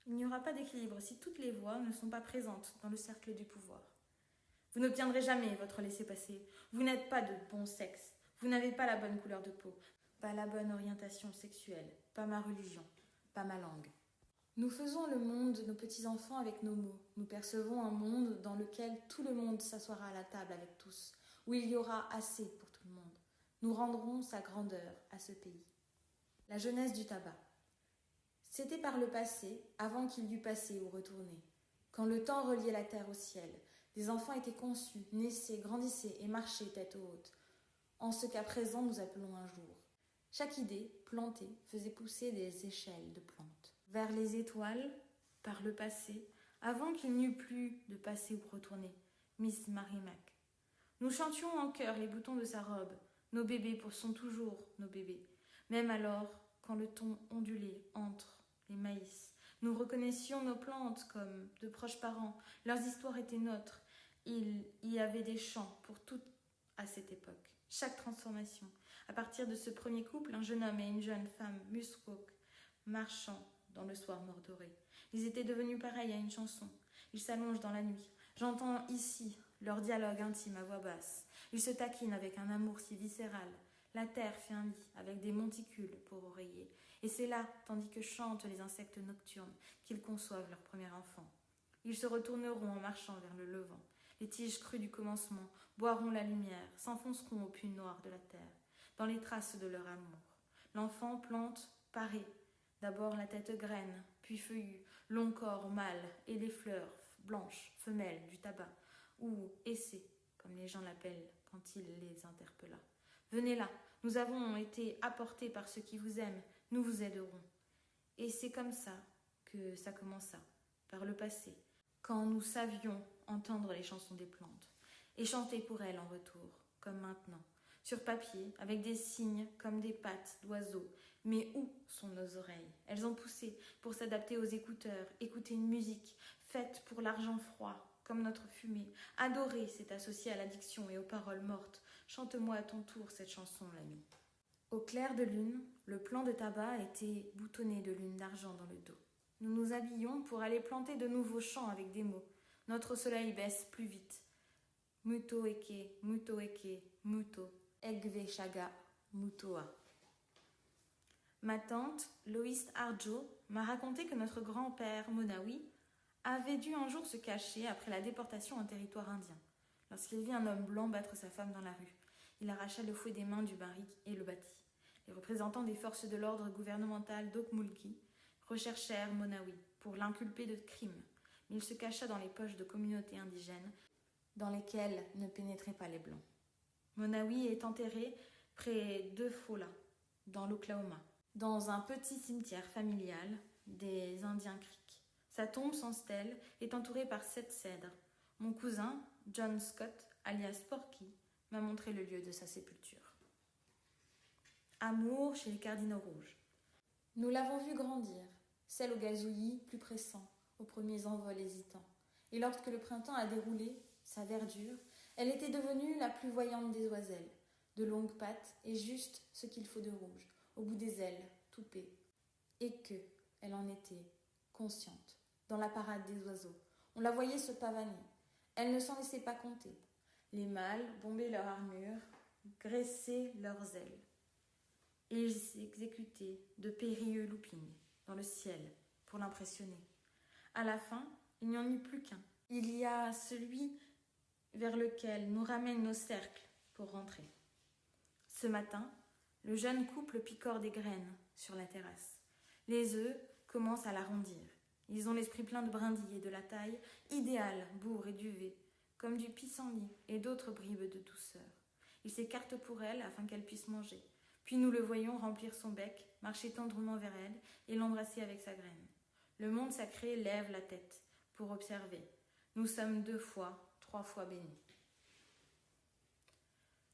Speaker 1: Il n'y aura pas d'équilibre si toutes les voix ne sont pas présentes dans le cercle du pouvoir. Vous n'obtiendrez jamais votre laissez-passer. Vous n'êtes pas de bon sexe. Vous n'avez pas la bonne couleur de peau, pas la bonne orientation sexuelle, pas ma religion, pas ma langue. Nous faisons le monde de nos petits-enfants avec nos mots. Nous percevons un monde dans lequel tout le monde s'assoira à la table avec tous, où il y aura assez pour tout le monde. Nous rendrons sa grandeur à ce pays. La jeunesse du tabac. C'était par le passé, avant qu'il y eût passé ou retourné. Quand le temps reliait la terre au ciel, des enfants étaient conçus, naissaient, grandissaient et marchaient tête haute, en ce qu'à présent nous appelons un jour. Chaque idée, plantée, faisait pousser des échelles de plantes. Vers les étoiles, par le passé, avant qu'il n'y eût plus de passé où retourner, Miss Mac. Nous chantions en chœur les boutons de sa robe. Nos bébés sont toujours nos bébés. Même alors, quand le ton ondulait entre les maïs, nous reconnaissions nos plantes comme de proches parents. Leurs histoires étaient nôtres. Il y avait des chants pour toutes à cette époque. Chaque transformation. À partir de ce premier couple, un jeune homme et une jeune femme muskoke marchant dans le soir mordoré. Ils étaient devenus pareils à une chanson. Ils s'allongent dans la nuit. J'entends ici leur dialogue intime à voix basse. Ils se taquinent avec un amour si viscéral. La terre fait un lit avec des monticules pour oreiller. Et c'est là, tandis que chantent les insectes nocturnes, qu'ils conçoivent leur premier enfant. Ils se retourneront en marchant vers le levant. Les tiges crues du commencement boiront la lumière, s'enfonceront au puits noir de la terre, dans les traces de leur amour. L'enfant plante, paraît, d'abord la tête graine, puis feuillue, long corps mâle, et les fleurs blanches, femelles, du tabac, ou essai, comme les gens l'appellent quand il les interpella. Venez là, nous avons été apportés par ceux qui vous aiment, nous vous aiderons. Et c'est comme ça que ça commença, par le passé, quand nous savions entendre les chansons des plantes, et chanter pour elles en retour, comme maintenant, sur papier, avec des signes comme des pattes d'oiseaux. Mais où sont nos oreilles? Elles ont poussé pour s'adapter aux écouteurs, écouter une musique faite pour l'argent froid, comme notre fumée. Adorer s'est associé à l'addiction et aux paroles mortes. Chante-moi à ton tour cette chanson la nuit. Au clair de lune, le plant de tabac était boutonné de lune d'argent dans le dos. Nous nous habillions pour aller planter de nouveaux champs avec des mots. Notre soleil baisse plus vite. Muto eke, muto, egve shaga, mutoa. Ma tante, Loïs Arjo, m'a raconté que notre grand-père, Monawi, avait dû un jour se cacher après la déportation en territoire indien. Lorsqu'il vit un homme blanc battre sa femme dans la rue, il arracha le fouet des mains du barrique et le battit. Les représentants des forces de l'ordre gouvernemental d'Okmulgee recherchèrent Monawi pour l'inculper de crime, mais il se cacha dans les poches de communautés indigènes dans lesquelles ne pénétraient pas les Blancs. Monawi est enterré près de Fola, dans l'Oklahoma, dans un petit cimetière familial des Indiens Creek. Sa tombe sans stèle est entourée par 7 cèdres. Mon cousin, John Scott, alias Porky, m'a montré le lieu de sa sépulture. Amour chez les cardinaux rouges. Nous l'avons vu grandir, celle au gazouillis plus pressant, aux premiers envols hésitants. Et lorsque le printemps a déroulé sa verdure, elle était devenue la plus voyante des oiselles, de longues pattes et juste ce qu'il faut de rouge, au bout des ailes, toupées. Et que, elle en était, consciente, dans la parade des oiseaux. On la voyait se pavaner. Elle ne s'en laissait pas compter. Les mâles bombaient leur armure, graissaient leurs ailes. Et ils exécutaient de périlleux loopings dans le ciel pour l'impressionner. À la fin, il n'y en eut plus qu'un. Il y a celui vers lequel nous ramènent nos cercles pour rentrer. Ce matin, le jeune couple picore des graines sur la terrasse. Les œufs commencent à l'arrondir. Ils ont l'esprit plein de brindilles et de la taille idéale, bourre et duvet, comme du pissenlit et d'autres bribes de douceur. Il s'écarte pour elle afin qu'elle puisse manger. Puis nous le voyons remplir son bec, marcher tendrement vers elle et l'embrasser avec sa graine. Le monde sacré lève la tête pour observer. Nous sommes 2 fois, 3 fois bénis.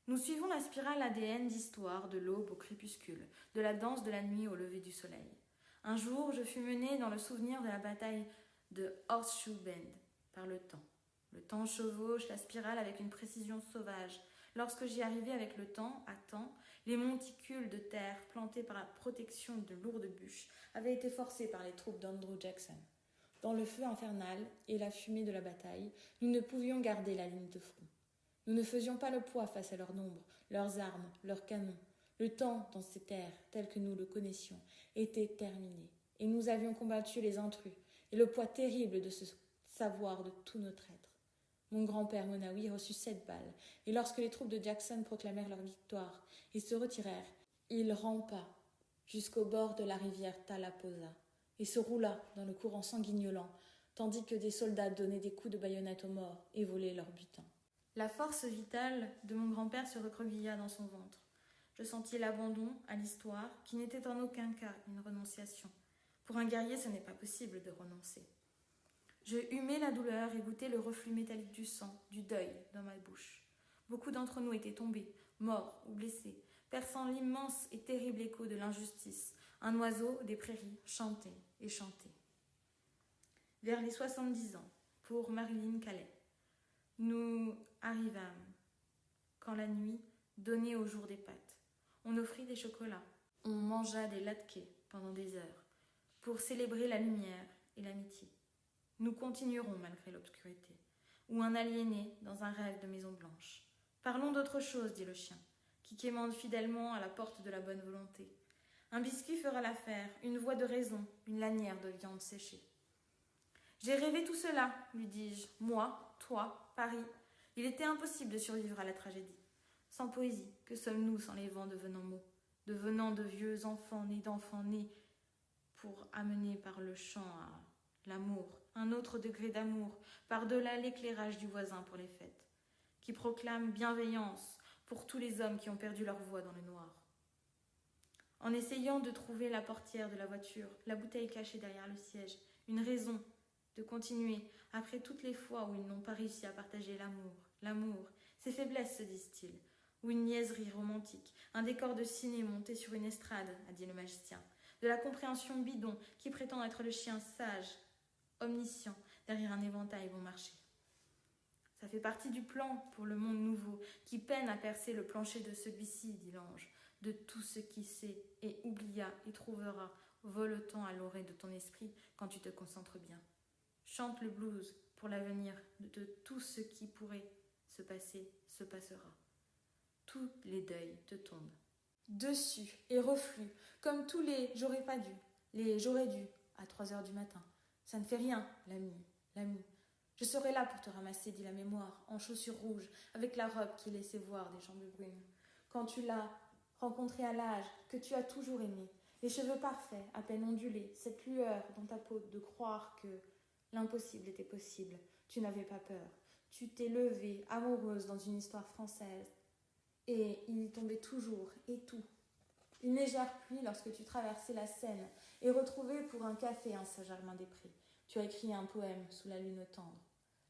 Speaker 1: Nous suivons la spirale ADN d'histoire de l'aube au crépuscule, de la danse de la nuit au lever du soleil. Un jour, je fus menée dans le souvenir de la bataille de Horseshoe Bend par le temps. Le temps chevauche la spirale avec une précision sauvage. Lorsque j'y arrivai avec le temps, à temps, les monticules de terre plantés par la protection de lourdes bûches avaient été forcés par les troupes d'Andrew Jackson. Dans le feu infernal et la fumée de la bataille, nous ne pouvions garder la ligne de front. Nous ne faisions pas le poids face à leur nombre, leurs armes, leurs canons. Le temps, dans ces terres, tel que nous le connaissions, était terminé. Et nous avions combattu les intrus et le poids terrible de ce savoir de tout notre être. Mon grand-père Monawi reçut 7 balles, et lorsque les troupes de Jackson proclamèrent leur victoire et se retirèrent, il rampa jusqu'au bord de la rivière Tallapoosa et se roula dans le courant sanguignolant, tandis que des soldats donnaient des coups de baïonnette aux morts et volaient leur butin. La force vitale de mon grand-père se recroquevilla dans son ventre. Je sentis l'abandon à l'histoire, qui n'était en aucun cas une renonciation. Pour un guerrier, ce n'est pas possible de renoncer. Je humais la douleur et goûtais le reflux métallique du sang, du deuil dans ma bouche. Beaucoup d'entre nous étaient tombés, morts ou blessés, perçant l'immense et terrible écho de l'injustice. Un oiseau des prairies chantait et chantait. Vers les 70 ans, pour Marilyn Calais, nous arrivâmes quand la nuit donnait au jour des pâtes. On offrit des chocolats, on mangea des latkes pendant des heures, pour célébrer la lumière et l'amitié. Nous continuerons malgré l'obscurité, ou un aliéné dans un rêve de maison blanche. Parlons d'autre chose, dit le chien, qui quémande fidèlement à la porte de la bonne volonté. Un biscuit fera l'affaire, une voix de raison, une lanière de viande séchée. J'ai rêvé tout cela, lui dis-je, moi, toi, Paris. Il était impossible de survivre à la tragédie. Sans poésie, que sommes-nous sans les vents devenant mots, devenant de vieux enfants nés pour amener par le chant à l'amour, un autre degré d'amour, par-delà l'éclairage du voisin pour les fêtes, qui proclame bienveillance pour tous les hommes qui ont perdu leur voix dans le noir. En essayant de trouver la portière de la voiture, la bouteille cachée derrière le siège, une raison de continuer après toutes les fois où ils n'ont pas réussi à partager l'amour, ses faiblesses, se disent-ils, ou une niaiserie romantique, un décor de ciné monté sur une estrade, a dit le magicien, de la compréhension bidon qui prétend être le chien sage, omniscient, derrière un éventail bon marché. Ça fait partie du plan pour le monde nouveau, qui peine à percer le plancher de celui-ci, dit l'ange, de tout ce qui sait et oublia et trouvera, voletant à l'oreille de ton esprit quand tu te concentres bien. Chante le blues pour l'avenir de tout ce qui pourrait se passer, se passera. Tous les deuils te tombent dessus et refluent, comme tous les j'aurais pas dû, les j'aurais dû, à 3 heures du matin. Ça ne fait rien, l'ami. Je serai là pour te ramasser, dit la mémoire, en chaussures rouges, avec la robe qui laissait voir des jambes brunes. Quand tu l'as rencontré à l'âge que tu as toujours aimé, les cheveux parfaits, à peine ondulés, cette lueur dans ta peau de croire que l'impossible était possible, tu n'avais pas peur. Tu t'es levée, amoureuse, dans une histoire française. Et il y tombait toujours, et tout. Une légère pluie lorsque tu traversais la Seine et retrouvais pour un café un Saint-Germain-des-Prés. Tu as écrit un poème sous la lune tendre.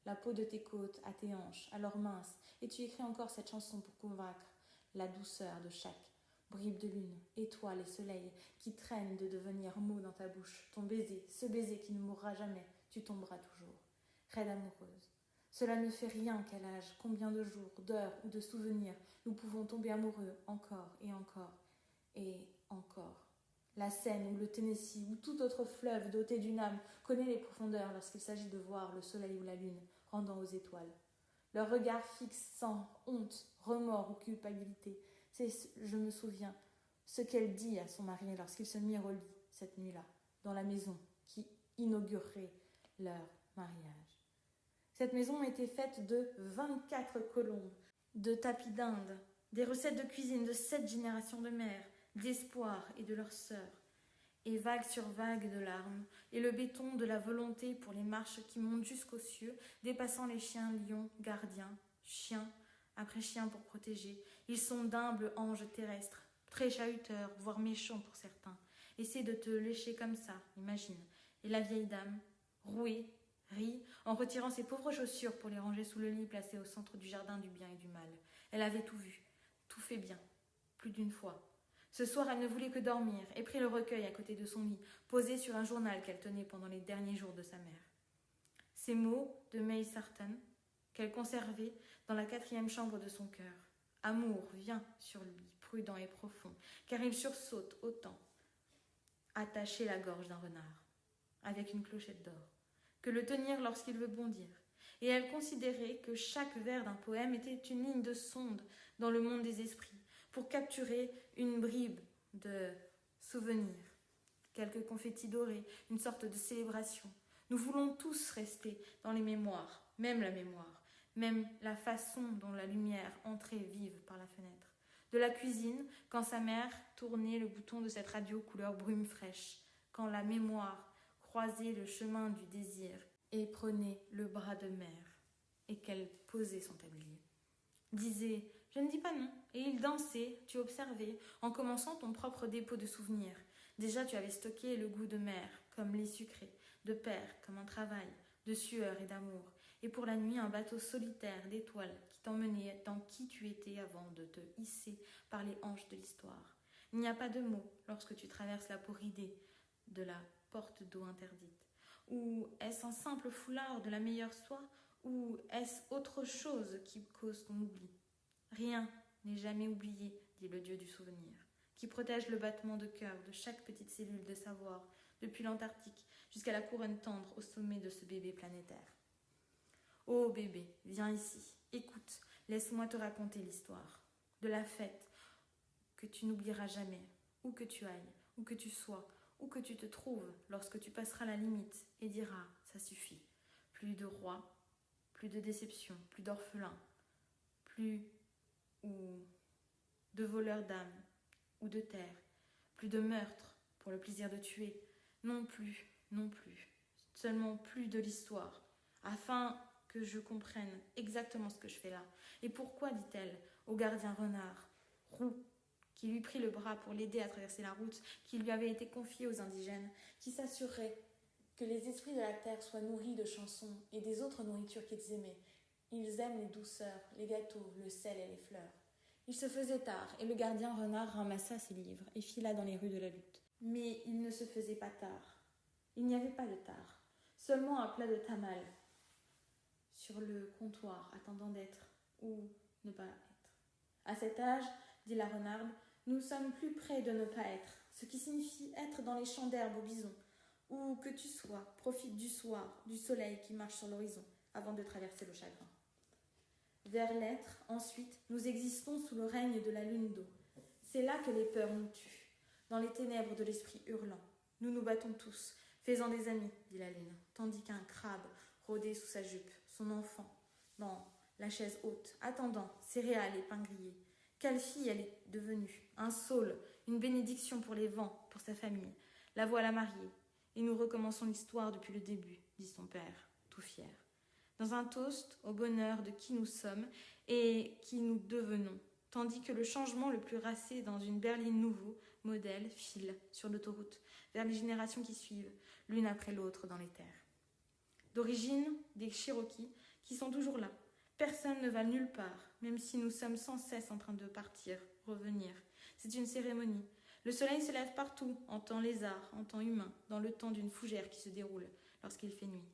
Speaker 1: La peau de tes côtes à tes hanches, alors minces, et tu écris encore cette chanson pour convaincre la douceur de chaque bribe de lune, étoile et soleil qui traînent de devenir mots dans ta bouche. Ton baiser, ce baiser qui ne mourra jamais, tu tomberas toujours. Raide amoureuse. Cela ne fait rien qu'à l'âge, combien de jours, d'heures ou de souvenirs nous pouvons tomber amoureux encore et encore et encore. La Seine ou le Tennessee ou tout autre fleuve doté d'une âme connaît les profondeurs lorsqu'il s'agit de voir le soleil ou la lune rendant aux étoiles. Leur regard fixe sans honte, remords ou culpabilité. C'est, je me souviens, ce qu'elle dit à son mari lorsqu'ils se mirent au lit cette nuit-là, dans la maison qui inaugurerait leur mariage. Cette maison était faite de 24 colombes, de tapis d'Inde, des recettes de cuisine de 7 générations de mères, d'espoir et de leurs sœurs, et vague sur vague de larmes, et le béton de la volonté pour les marches qui montent jusqu'aux cieux, dépassant les chiens lions, gardiens, chiens, après chiens pour protéger. Ils sont d'humbles anges terrestres, très chahuteurs, voire méchants pour certains. Essaie de te lécher comme ça, imagine. Et la vieille dame, rouée, rit en retirant ses pauvres chaussures pour les ranger sous le lit placé au centre du jardin du bien et du mal. Elle avait tout vu, tout fait bien, plus d'une fois. Ce soir, elle ne voulait que dormir et prit le recueil à côté de son lit, posé sur un journal qu'elle tenait pendant les derniers jours de sa mère. Ces mots de May Sarton, qu'elle conservait dans la 4e chambre de son cœur. Amour vient sur lui, prudent et profond, car il sursaute autant, attacher la gorge d'un renard, avec une clochette d'or, que le tenir lorsqu'il veut bondir. Et elle considérait que chaque vers d'un poème était une ligne de sonde dans le monde des esprits, pour capturer une bribe de souvenir, quelques confettis dorés, une sorte de célébration. Nous voulons tous rester dans les mémoires, même la mémoire, même la façon dont la lumière entrait vive par la fenêtre. De la cuisine, quand sa mère tournait le bouton de cette radio couleur brume fraîche, quand la mémoire croisait le chemin du désir et prenait le bras de mère, et qu'elle posait son tablier. Disait Je ne dis pas non. Et il dansait, tu observais, en commençant ton propre dépôt de souvenirs. Déjà tu avais stocké le goût de mer, comme lait sucré, de père, comme un travail, de sueur et d'amour. Et pour la nuit, un bateau solitaire d'étoiles qui t'emmenait dans qui tu étais avant de te hisser par les hanches de l'histoire. Il n'y a pas de mots lorsque tu traverses la porridée de la porte d'eau interdite. Ou est-ce un simple foulard de la meilleure soie, ou est-ce autre chose qui cause ton oubli? Rien n'est jamais oublié, dit le dieu du souvenir, qui protège le battement de cœur de chaque petite cellule de savoir, depuis l'Antarctique jusqu'à la couronne tendre au sommet de ce bébé planétaire. Oh bébé, viens ici, écoute, laisse-moi te raconter l'histoire de la fête que tu n'oublieras jamais, où que tu ailles, où que tu sois, où que tu te trouves lorsque tu passeras la limite et diras « ça suffit ». Plus de rois, plus de déception, plus d'orphelins, plus ou de voleurs d'âme ou de terre, plus de meurtres pour le plaisir de tuer, non plus, seulement plus de l'histoire, afin que je comprenne exactement ce que je fais là. Et pourquoi, dit-elle au gardien renard, roux, qui lui prit le bras pour l'aider à traverser la route qui lui avait été confiée aux indigènes, qui s'assurait que les esprits de la terre soient nourris de chansons et des autres nourritures qu'ils aimaient. Ils aiment les douceurs, les gâteaux, le sel et les fleurs. Il se faisait tard, et le gardien renard ramassa ses livres et fila dans les rues de la lutte. Mais il ne se faisait pas tard. Il n'y avait pas de tard, seulement un plat de tamal sur le comptoir, attendant d'être ou ne pas être. À cet âge, dit la renarde, nous sommes plus près de ne pas être, ce qui signifie être dans les champs d'herbe au bison. Où que tu sois, profite du soir, du soleil qui marche sur l'horizon, avant de traverser le chagrin. Vers l'être, ensuite, nous existons sous le règne de la lune d'eau. C'est là que les peurs nous tuent, dans les ténèbres de l'esprit hurlant. Nous nous battons tous, faisant des amis, dit la lune, tandis qu'un crabe rôdait sous sa jupe, son enfant, dans la chaise haute, attendant céréales et pain grillé. Quelle fille elle est devenue, un saule, une bénédiction pour les vents, pour sa famille. La voilà mariée, et nous recommençons l'histoire depuis le début, dit son père, tout fier. Dans un toast au bonheur de qui nous sommes et qui nous devenons, tandis que le changement le plus racé dans une berline nouveau, modèle, file sur l'autoroute, vers les générations qui suivent, l'une après l'autre dans les terres. D'origine, des Cherokees qui sont toujours là. Personne ne va nulle part, même si nous sommes sans cesse en train de partir, revenir. C'est une cérémonie. Le soleil se lève partout, en temps lézard, en temps humain, dans le temps d'une fougère qui se déroule lorsqu'il fait nuit.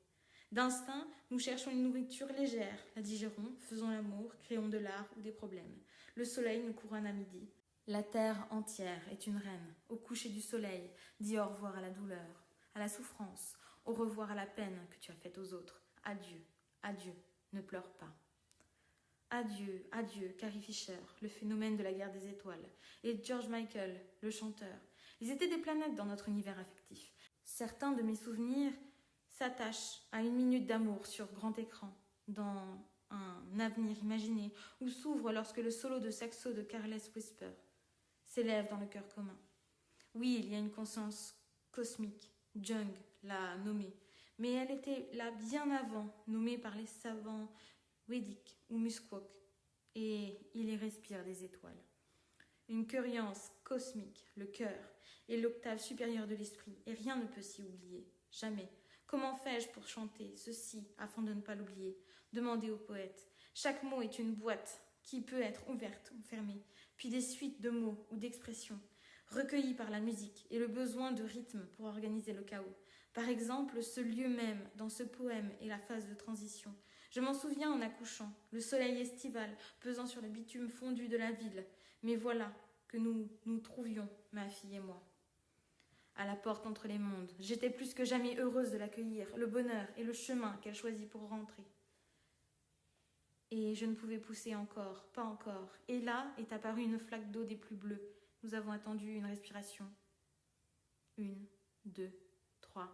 Speaker 1: D'instinct, nous cherchons une nourriture légère, la digérons, faisons l'amour, créons de l'art ou des problèmes. Le soleil nous couronne à midi. La terre entière est une reine. Au coucher du soleil, dis au revoir à la douleur, à la souffrance, au revoir à la peine que tu as faite aux autres. Adieu, adieu, ne pleure pas. Adieu, adieu, Carrie Fisher, le phénomène de la guerre des étoiles, et George Michael, le chanteur. Ils étaient des planètes dans notre univers affectif. Certains de mes souvenirs s'attachent à une minute d'amour sur grand écran, dans un avenir imaginé, où s'ouvre lorsque le solo de saxo de Careless Whisper s'élève dans le cœur commun. Oui, il y a une conscience cosmique, Jung l'a nommée, mais elle était là bien avant, nommée par les savants Védiques ou Muskok, et il y respire des étoiles. Une curiance cosmique, le cœur, est l'octave supérieure de l'esprit, et rien ne peut s'y oublier, jamais. Comment fais-je pour chanter ceci afin de ne pas l'oublier? Demandez au poète. Chaque mot est une boîte qui peut être ouverte ou fermée, puis des suites de mots ou d'expressions, recueillis par la musique et le besoin de rythme pour organiser le chaos. Par exemple, ce lieu même, dans ce poème, est la phase de transition. Je m'en souviens en accouchant, le soleil estival pesant sur le bitume fondu de la ville. Mais voilà que nous nous trouvions, ma fille et moi. À la porte entre les mondes, j'étais plus que jamais heureuse de l'accueillir, le bonheur et le chemin qu'elle choisit pour rentrer. Et je ne pouvais pousser encore, pas encore. Et là est apparue une flaque d'eau des plus bleues. Nous avons attendu une respiration. 1, 2, 3,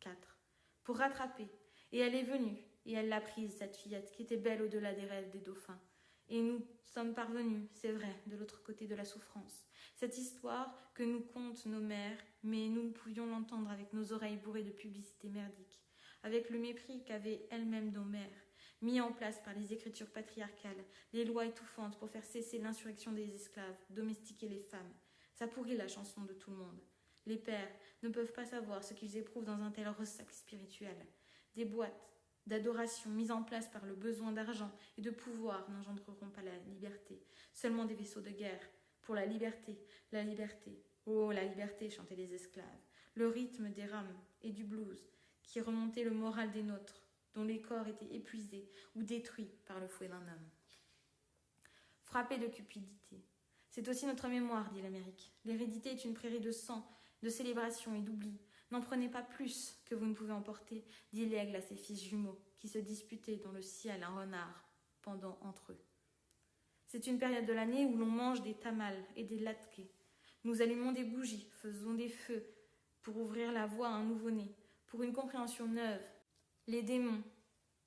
Speaker 1: 4. Pour rattraper. Et elle est venue. Et elle l'a prise, cette fillette, qui était belle au-delà des rêves des dauphins. Et nous sommes parvenus, c'est vrai, de l'autre côté de la souffrance. Cette histoire que nous content nos mères, mais nous ne pouvions l'entendre avec nos oreilles bourrées de publicité merdique, avec le mépris qu'avaient elles-mêmes nos mères. mis en place par les écritures patriarcales, les lois étouffantes pour faire cesser l'insurrection des esclaves, domestiquer les femmes. Ça pourrit la chanson de tout le monde. Les pères ne peuvent pas savoir ce qu'ils éprouvent dans un tel ressac spirituel. Des boîtes d'adoration mises en place par le besoin d'argent et de pouvoir n'engendreront pas la liberté, seulement des vaisseaux de guerre. Pour la liberté, oh la liberté, chantaient les esclaves. Le rythme des rames et du blues qui remontait le moral des nôtres, dont les corps étaient épuisés ou détruits par le fouet d'un homme. Frappé de cupidité. C'est aussi notre mémoire, dit l'Amérique. L'hérédité est une prairie de sang, de célébration et d'oubli. N'en prenez pas plus que vous ne pouvez emporter, dit l'aigle à ses fils jumeaux, qui se disputaient dans le ciel un renard pendant entre eux. C'est une période de l'année où l'on mange des tamales et des latkés. Nous allumons des bougies, faisons des feux pour ouvrir la voie à un nouveau-né, pour une compréhension neuve. Les démons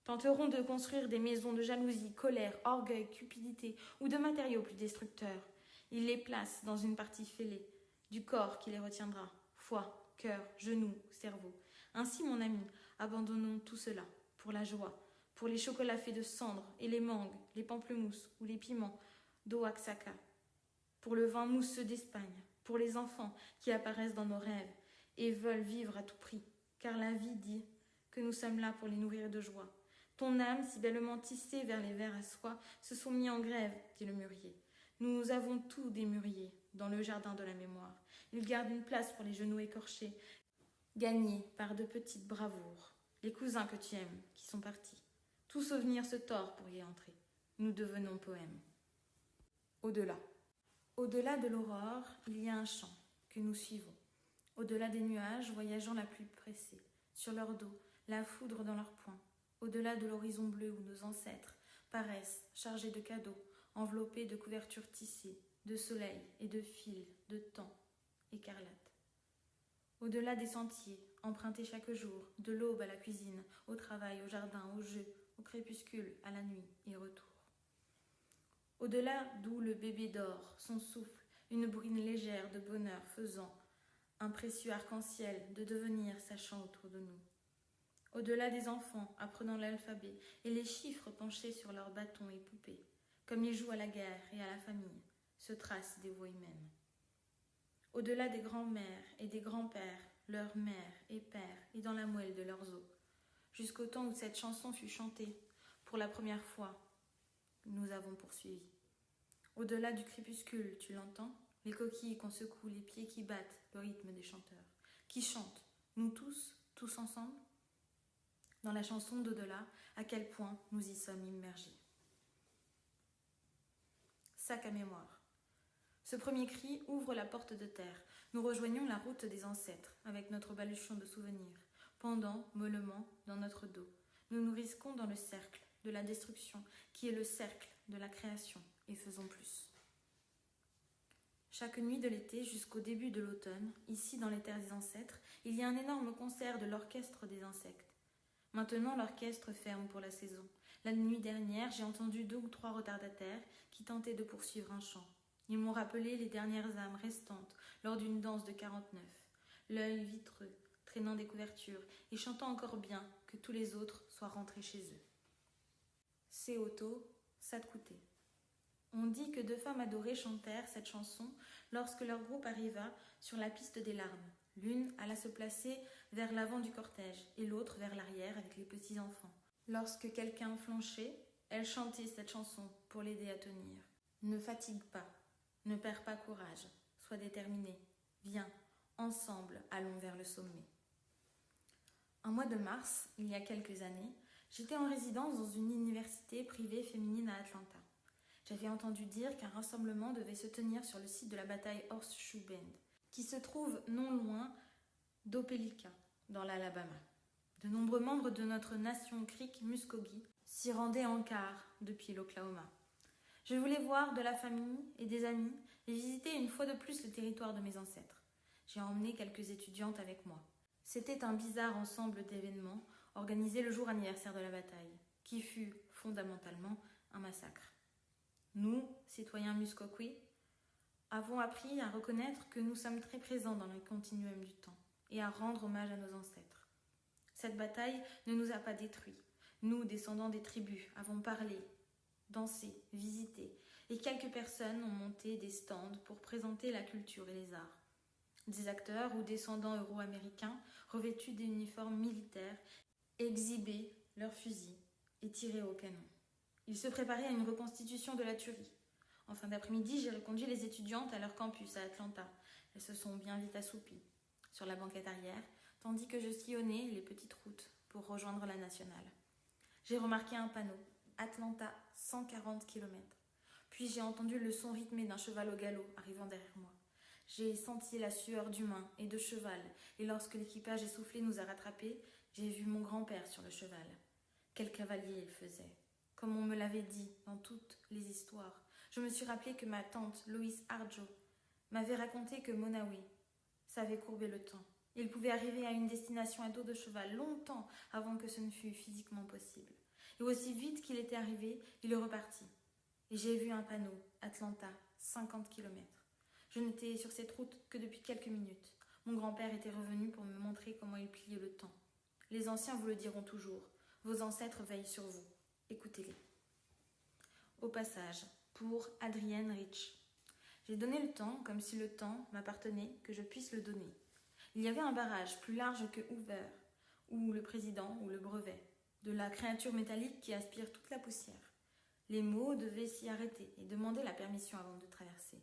Speaker 1: tenteront de construire des maisons de jalousie, colère, orgueil, cupidité ou de matériaux plus destructeurs. Ils les placent dans une partie fêlée du corps qui les retiendra, foie, cœur, genoux, cerveau. Ainsi, mon ami, abandonnons tout cela pour la joie, pour les chocolats faits de cendres et les mangues, les pamplemousses ou les piments d'Oaxaca, pour le vin mousseux d'Espagne, pour les enfants qui apparaissent dans nos rêves et veulent vivre à tout prix, car la vie dit que nous sommes là pour les nourrir de joie. Ton âme, si bellement tissée vers les vers à soie, se sont mis en grève, dit le mûrier. Nous avons tous des mûriers dans le jardin de la mémoire. Ils gardent une place pour les genoux écorchés, gagnés par de petites bravoures. Les cousins que tu aimes, qui sont partis. Tout souvenir se tord pour y entrer. Nous devenons poèmes. Au-delà. Au-delà de l'aurore, il y a un champ que nous suivons. Au-delà des nuages, voyageant la pluie pressée. Sur leur dos, la foudre dans leurs poings. Au-delà de l'horizon bleu où nos ancêtres paraissent chargés de cadeaux, enveloppés de couvertures tissées, de soleil et de fils, de temps écarlate. Au-delà des sentiers, empruntés chaque jour, de l'aube à la cuisine, au travail, au jardin, au jeu, au crépuscule, à la nuit et retour. Au-delà d'où le bébé dort, son souffle, une bruine légère de bonheur faisant un précieux arc-en-ciel de devenir sachant autour de nous. Au-delà des enfants apprenant l'alphabet et les chiffres penchés sur leurs bâtons et poupées, comme ils jouent à la guerre et à la famille, se tracent des voies humaines. Au-delà des grands-mères et des grands-pères, leurs mères et pères, et dans la moelle de leurs os, jusqu'au temps où cette chanson fut chantée, pour la première fois, nous avons poursuivi. Au-delà du crépuscule, tu l'entends, les coquilles qu'on secoue, les pieds qui battent, le rythme des chanteurs. Qui chantent, nous tous ensemble? Dans la chanson d'au-delà, à quel point nous y sommes immergés. Sac à mémoire. Ce premier cri ouvre la porte de terre. Nous rejoignons la route des ancêtres, avec notre baluchon de souvenirs, pendant mollement dans notre dos. Nous nous risquons dans le cercle de la destruction, qui est le cercle de la création, et faisons plus. Chaque nuit de l'été jusqu'au début de l'automne, ici dans les terres des ancêtres, il y a un énorme concert de l'orchestre des insectes. Maintenant, l'orchestre ferme pour la saison. La nuit dernière, j'ai entendu 2 ou 3 retardataires qui tentaient de poursuivre un chant. Ils m'ont rappelé les dernières âmes restantes lors d'une danse de 49, l'œil vitreux, traînant des couvertures et chantant encore bien que tous les autres soient rentrés chez eux. C'est Otto, Satkouté. On dit que 2 femmes adorées chantèrent cette chanson lorsque leur groupe arriva sur la piste des larmes. L'une alla se placer vers l'avant du cortège et l'autre vers l'arrière avec les petits-enfants. Lorsque quelqu'un flanchait, elle chantait cette chanson pour l'aider à tenir. Ne fatigue pas, ne perds pas courage, sois déterminé. Viens, ensemble, allons vers le sommet. Un mois de mars, il y a quelques années, j'étais en résidence dans une université privée féminine à Atlanta. J'avais entendu dire qu'un rassemblement devait se tenir sur le site de la bataille Horseshoe Bend, qui se trouve non loin d'Opelika, dans l'Alabama. De nombreux membres de notre nation Creek Muskogee s'y rendaient en quart depuis l'Oklahoma. Je voulais voir de la famille et des amis et visiter une fois de plus le territoire de mes ancêtres. J'ai emmené quelques étudiantes avec moi. C'était un bizarre ensemble d'événements organisés le jour anniversaire de la bataille, qui fut fondamentalement un massacre. Nous, citoyens Muskogee, avons appris à reconnaître que nous sommes très présents dans le continuum du temps et à rendre hommage à nos ancêtres. Cette bataille ne nous a pas détruits. Nous, descendants des tribus, avons parlé, dansé, visité, et quelques personnes ont monté des stands pour présenter la culture et les arts. Des acteurs ou descendants euro-américains, revêtus d'uniformes militaires, exhibaient leurs fusils et tiraient au canon. Ils se préparaient à une reconstitution de la tuerie. En fin d'après-midi, j'ai reconduit les étudiantes à leur campus à Atlanta. Elles se sont bien vite assoupies sur la banquette arrière, tandis que je sillonnais les petites routes pour rejoindre la nationale. J'ai remarqué un panneau, Atlanta, 140 km. Puis j'ai entendu le son rythmé d'un cheval au galop arrivant derrière moi. J'ai senti la sueur d'humain et de cheval, et lorsque l'équipage essoufflé nous a rattrapés, j'ai vu mon grand-père sur le cheval. Quel cavalier il faisait, comme on me l'avait dit dans toutes les histoires. Je me suis rappelé que ma tante, Lois Arjo, m'avait raconté que Monawi savait courber le temps. Il pouvait arriver à une destination à dos de cheval longtemps avant que ce ne fût physiquement possible. Et aussi vite qu'il était arrivé, il repartit. Et j'ai vu un panneau, Atlanta, 50 km. Je n'étais sur cette route que depuis quelques minutes. Mon grand-père était revenu pour me montrer comment il pliait le temps. Les anciens vous le diront toujours. Vos ancêtres veillent sur vous. Écoutez-les. Au passage, pour Adrienne Rich. J'ai donné le temps comme si le temps m'appartenait, que je puisse le donner. Il y avait un barrage plus large que Hoover, ou le président, ou le brevet, de la créature métallique qui aspire toute la poussière. Les mots devaient s'y arrêter et demander la permission avant de traverser.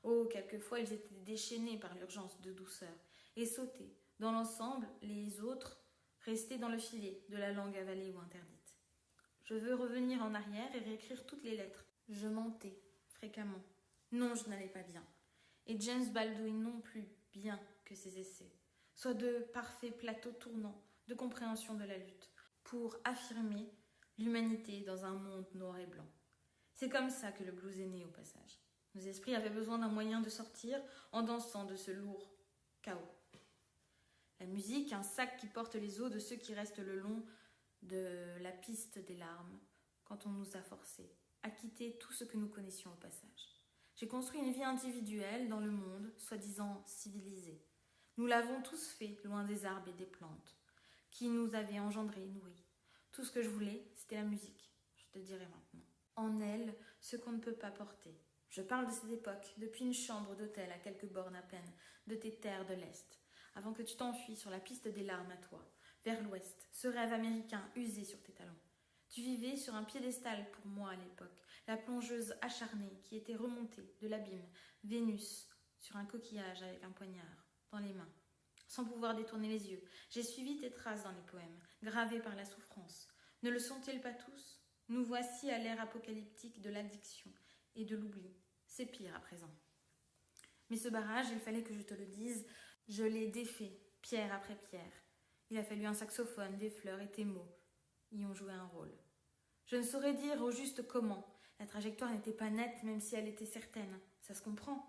Speaker 1: Oh, quelquefois ils étaient déchaînés par l'urgence de douceur et sautaient. Dans l'ensemble, les autres restaient dans le filet de la langue avalée ou interdite. Je veux revenir en arrière et réécrire toutes les lettres. Je mentais fréquemment. Non, je n'allais pas bien. Et James Baldwin non plus, bien que ses essais soient de parfaits plateaux tournants de compréhension de la lutte pour affirmer l'humanité dans un monde noir et blanc. C'est comme ça que le blues est né au passage. Nos esprits avaient besoin d'un moyen de sortir en dansant de ce lourd chaos. La musique, un sac qui porte les os de ceux qui restent le long de la piste des larmes, quand on nous a forcés à quitter tout ce que nous connaissions au passage. J'ai construit une vie individuelle dans le monde, soi-disant civilisé. Nous l'avons tous fait, loin des arbres et des plantes, qui nous avaient engendrés et nourris. Tout ce que je voulais, c'était la musique, je te dirai maintenant. En elle, ce qu'on ne peut pas porter. Je parle de cette époque, depuis une chambre d'hôtel à quelques bornes à peine, de tes terres de l'Est, avant que tu t'enfuis sur la piste des larmes à toi, vers l'Ouest, ce rêve américain usé sur tes talons. Tu vivais sur un piédestal pour moi à l'époque, la plongeuse acharnée qui était remontée de l'abîme, Vénus, sur un coquillage avec un poignard dans les mains. Sans pouvoir détourner les yeux, j'ai suivi tes traces dans les poèmes, gravés par la souffrance. Ne le sont-ils pas tous ? Nous voici à l'ère apocalyptique de l'addiction et de l'oubli. C'est pire à présent. Mais ce barrage, il fallait que je te le dise, je l'ai défait, pierre après pierre. Il a fallu un saxophone, des fleurs et tes mots y ont joué un rôle. Je ne saurais dire au juste comment. La trajectoire n'était pas nette, même si elle était certaine. Ça se comprend.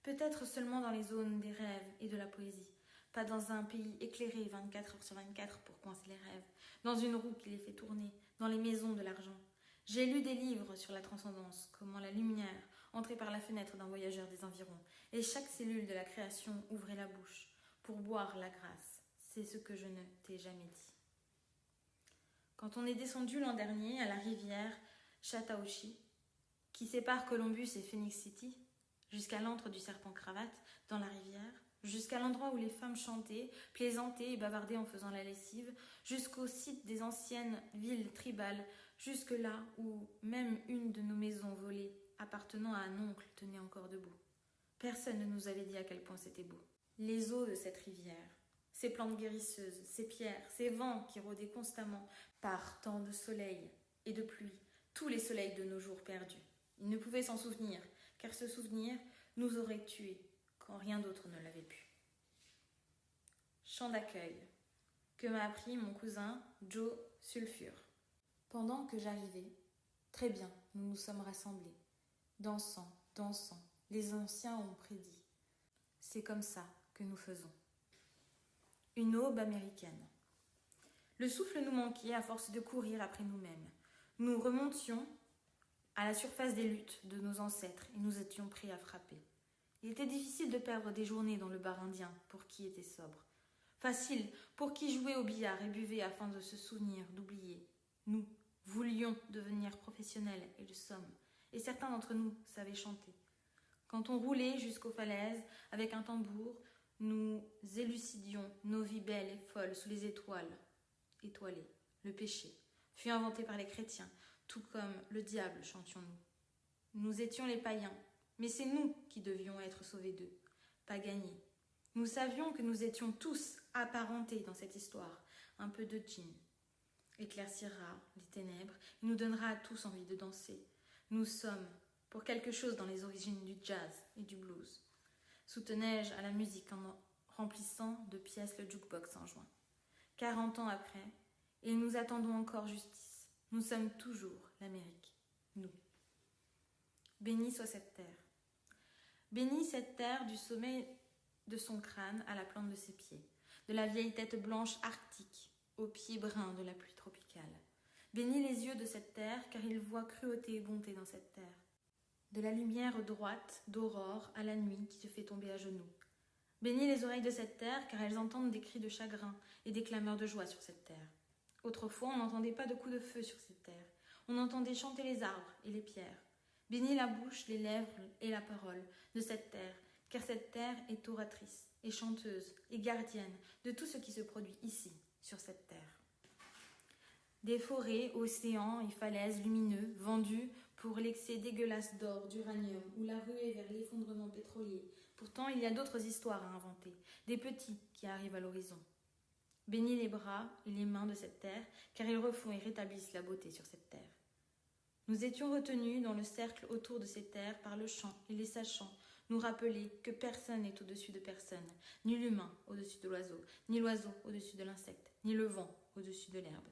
Speaker 1: Peut-être seulement dans les zones des rêves et de la poésie. Pas dans un pays éclairé 24 heures sur 24 pour coincer les rêves. Dans une roue qui les fait tourner. Dans les maisons de l'argent. J'ai lu des livres sur la transcendance, comment la lumière entrait par la fenêtre d'un voyageur des environs, et chaque cellule de la création ouvrait la bouche pour boire la grâce. C'est ce que je ne t'ai jamais dit. Quand on est descendu l'an dernier à la rivière Chattahoochee, qui sépare Columbus et Phoenix City, jusqu'à l'antre du serpent-cravate dans la rivière, jusqu'à l'endroit où les femmes chantaient, plaisantaient et bavardaient en faisant la lessive, jusqu'au site des anciennes villes tribales, jusque là où même une de nos maisons volées appartenant à un oncle tenait encore debout. Personne ne nous avait dit à quel point c'était beau. Les eaux de cette rivière, ces plantes guérisseuses, ces pierres, ces vents qui rôdaient constamment par temps de soleil et de pluie, tous les soleils de nos jours perdus. Ils ne pouvaient s'en souvenir, car ce souvenir nous aurait tués quand rien d'autre ne l'avait pu. Chant d'accueil que m'a appris mon cousin Joe Sulfur. Pendant que j'arrivais, très bien, nous nous sommes rassemblés, dansant, dansant, les anciens ont prédit. C'est comme ça que nous faisons. Une aube américaine. Le souffle nous manquait à force de courir après nous-mêmes. Nous remontions à la surface des luttes de nos ancêtres et nous étions prêts à frapper. Il était difficile de perdre des journées dans le bar indien pour qui était sobre. Facile pour qui jouait au billard et buvait afin de se souvenir, d'oublier. Nous voulions devenir professionnels et le sommes. Et certains d'entre nous savaient chanter. Quand on roulait jusqu'aux falaises avec un tambour, nous élucidions nos vies belles et folles sous les étoiles. Étoilées. Le péché fut inventé par les chrétiens, tout comme le diable, chantions-nous. Nous étions les païens, mais c'est nous qui devions être sauvés d'eux, pas gagnés. Nous savions que nous étions tous apparentés dans cette histoire. Un peu de djinn éclaircira les ténèbres et nous donnera à tous envie de danser. Nous sommes pour quelque chose dans les origines du jazz et du blues. Soutenais-je à la musique en remplissant de pièces le jukebox en juin. 40 ans après, et nous attendons encore justice. Nous sommes toujours l'Amérique. Nous. Bénie soit cette terre. Bénie cette terre du sommet de son crâne à la plante de ses pieds, de la vieille tête blanche arctique aux pieds bruns de la pluie tropicale. Bénis les yeux de cette terre, car ils voient cruauté et bonté dans cette terre. De la lumière droite d'aurore à la nuit qui te fait tomber à genoux. Bénis les oreilles de cette terre, car elles entendent des cris de chagrin et des clameurs de joie sur cette terre. Autrefois, on n'entendait pas de coups de feu sur cette terre. On entendait chanter les arbres et les pierres. Bénis la bouche, les lèvres et la parole de cette terre, car cette terre est oratrice et chanteuse et gardienne de tout ce qui se produit ici, sur cette terre. Des forêts, océans et falaises lumineux, vendus pour l'excès dégueulasse d'or, d'uranium ou la ruée vers l'effondrement pétrolier. Pourtant, il y a d'autres histoires à inventer, des petits qui arrivent à l'horizon. Bénis les bras et les mains de cette terre, car ils refont et rétablissent la beauté sur cette terre. Nous étions retenus dans le cercle autour de ces terres par le chant et les sachants nous rappeler que personne n'est au-dessus de personne, ni l'humain au-dessus de l'oiseau, ni l'oiseau au-dessus de l'insecte, ni le vent au-dessus de l'herbe.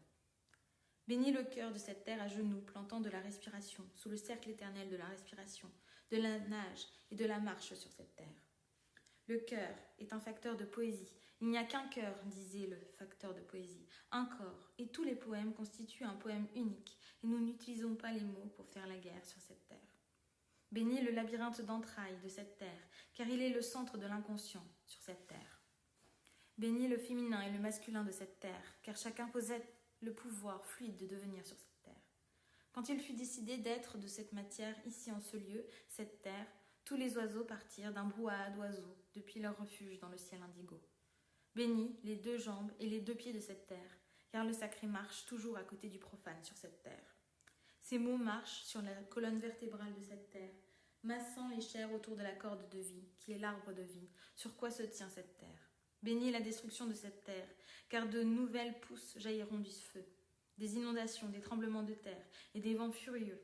Speaker 1: Bénis le cœur de cette terre à genoux, plantant de la respiration, sous le cercle éternel de la respiration, de la nage et de la marche sur cette terre. Le cœur est un facteur de poésie. Il n'y a qu'un cœur, disait le facteur de poésie, un corps, et tous les poèmes constituent un poème unique, et nous n'utilisons pas les mots pour faire la guerre sur cette terre. Bénis le labyrinthe d'entrailles de cette terre, car il est le centre de l'inconscient sur cette terre. Bénis le féminin et le masculin de cette terre, car chacun possède le pouvoir fluide de devenir sur cette terre. Quand il fut décidé d'être de cette matière ici en ce lieu, cette terre, tous les oiseaux partirent d'un brouhaha d'oiseaux depuis leur refuge dans le ciel indigo. Bénis les 2 jambes et les 2 pieds de cette terre, car le sacré marche toujours à côté du profane sur cette terre. Ces mots marchent sur la colonne vertébrale de cette terre, massant les chairs autour de la corde de vie, qui est l'arbre de vie, sur quoi se tient cette terre. Bénis la destruction de cette terre, car de nouvelles pousses jailliront du feu, des inondations, des tremblements de terre et des vents furieux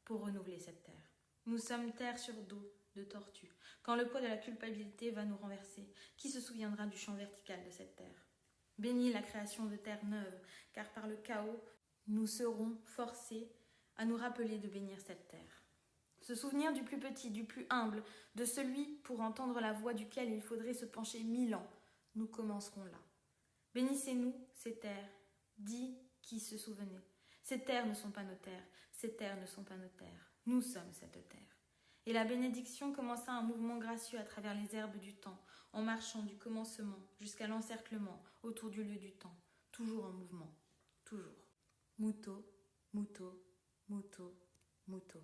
Speaker 1: pour renouveler cette terre. Nous sommes terre sur dos de tortue. Quand le poids de la culpabilité va nous renverser, qui se souviendra du champ vertical de cette terre? Bénis la création de terre neuve, car par le chaos, nous serons forcés à nous rappeler de bénir cette terre. Se souvenir du plus petit, du plus humble, de celui pour entendre la voix duquel il faudrait se pencher 1000 ans. Nous commencerons là. Bénissez-nous, ces terres, dit qui se souvenait. Ces terres ne sont pas nos terres, ces terres ne sont pas nos terres. Nous sommes cette terre. Et la bénédiction commença un mouvement gracieux à travers les herbes du temps, en marchant du commencement jusqu'à l'encerclement autour du lieu du temps, toujours en mouvement, toujours. Muto, muto, muto, muto.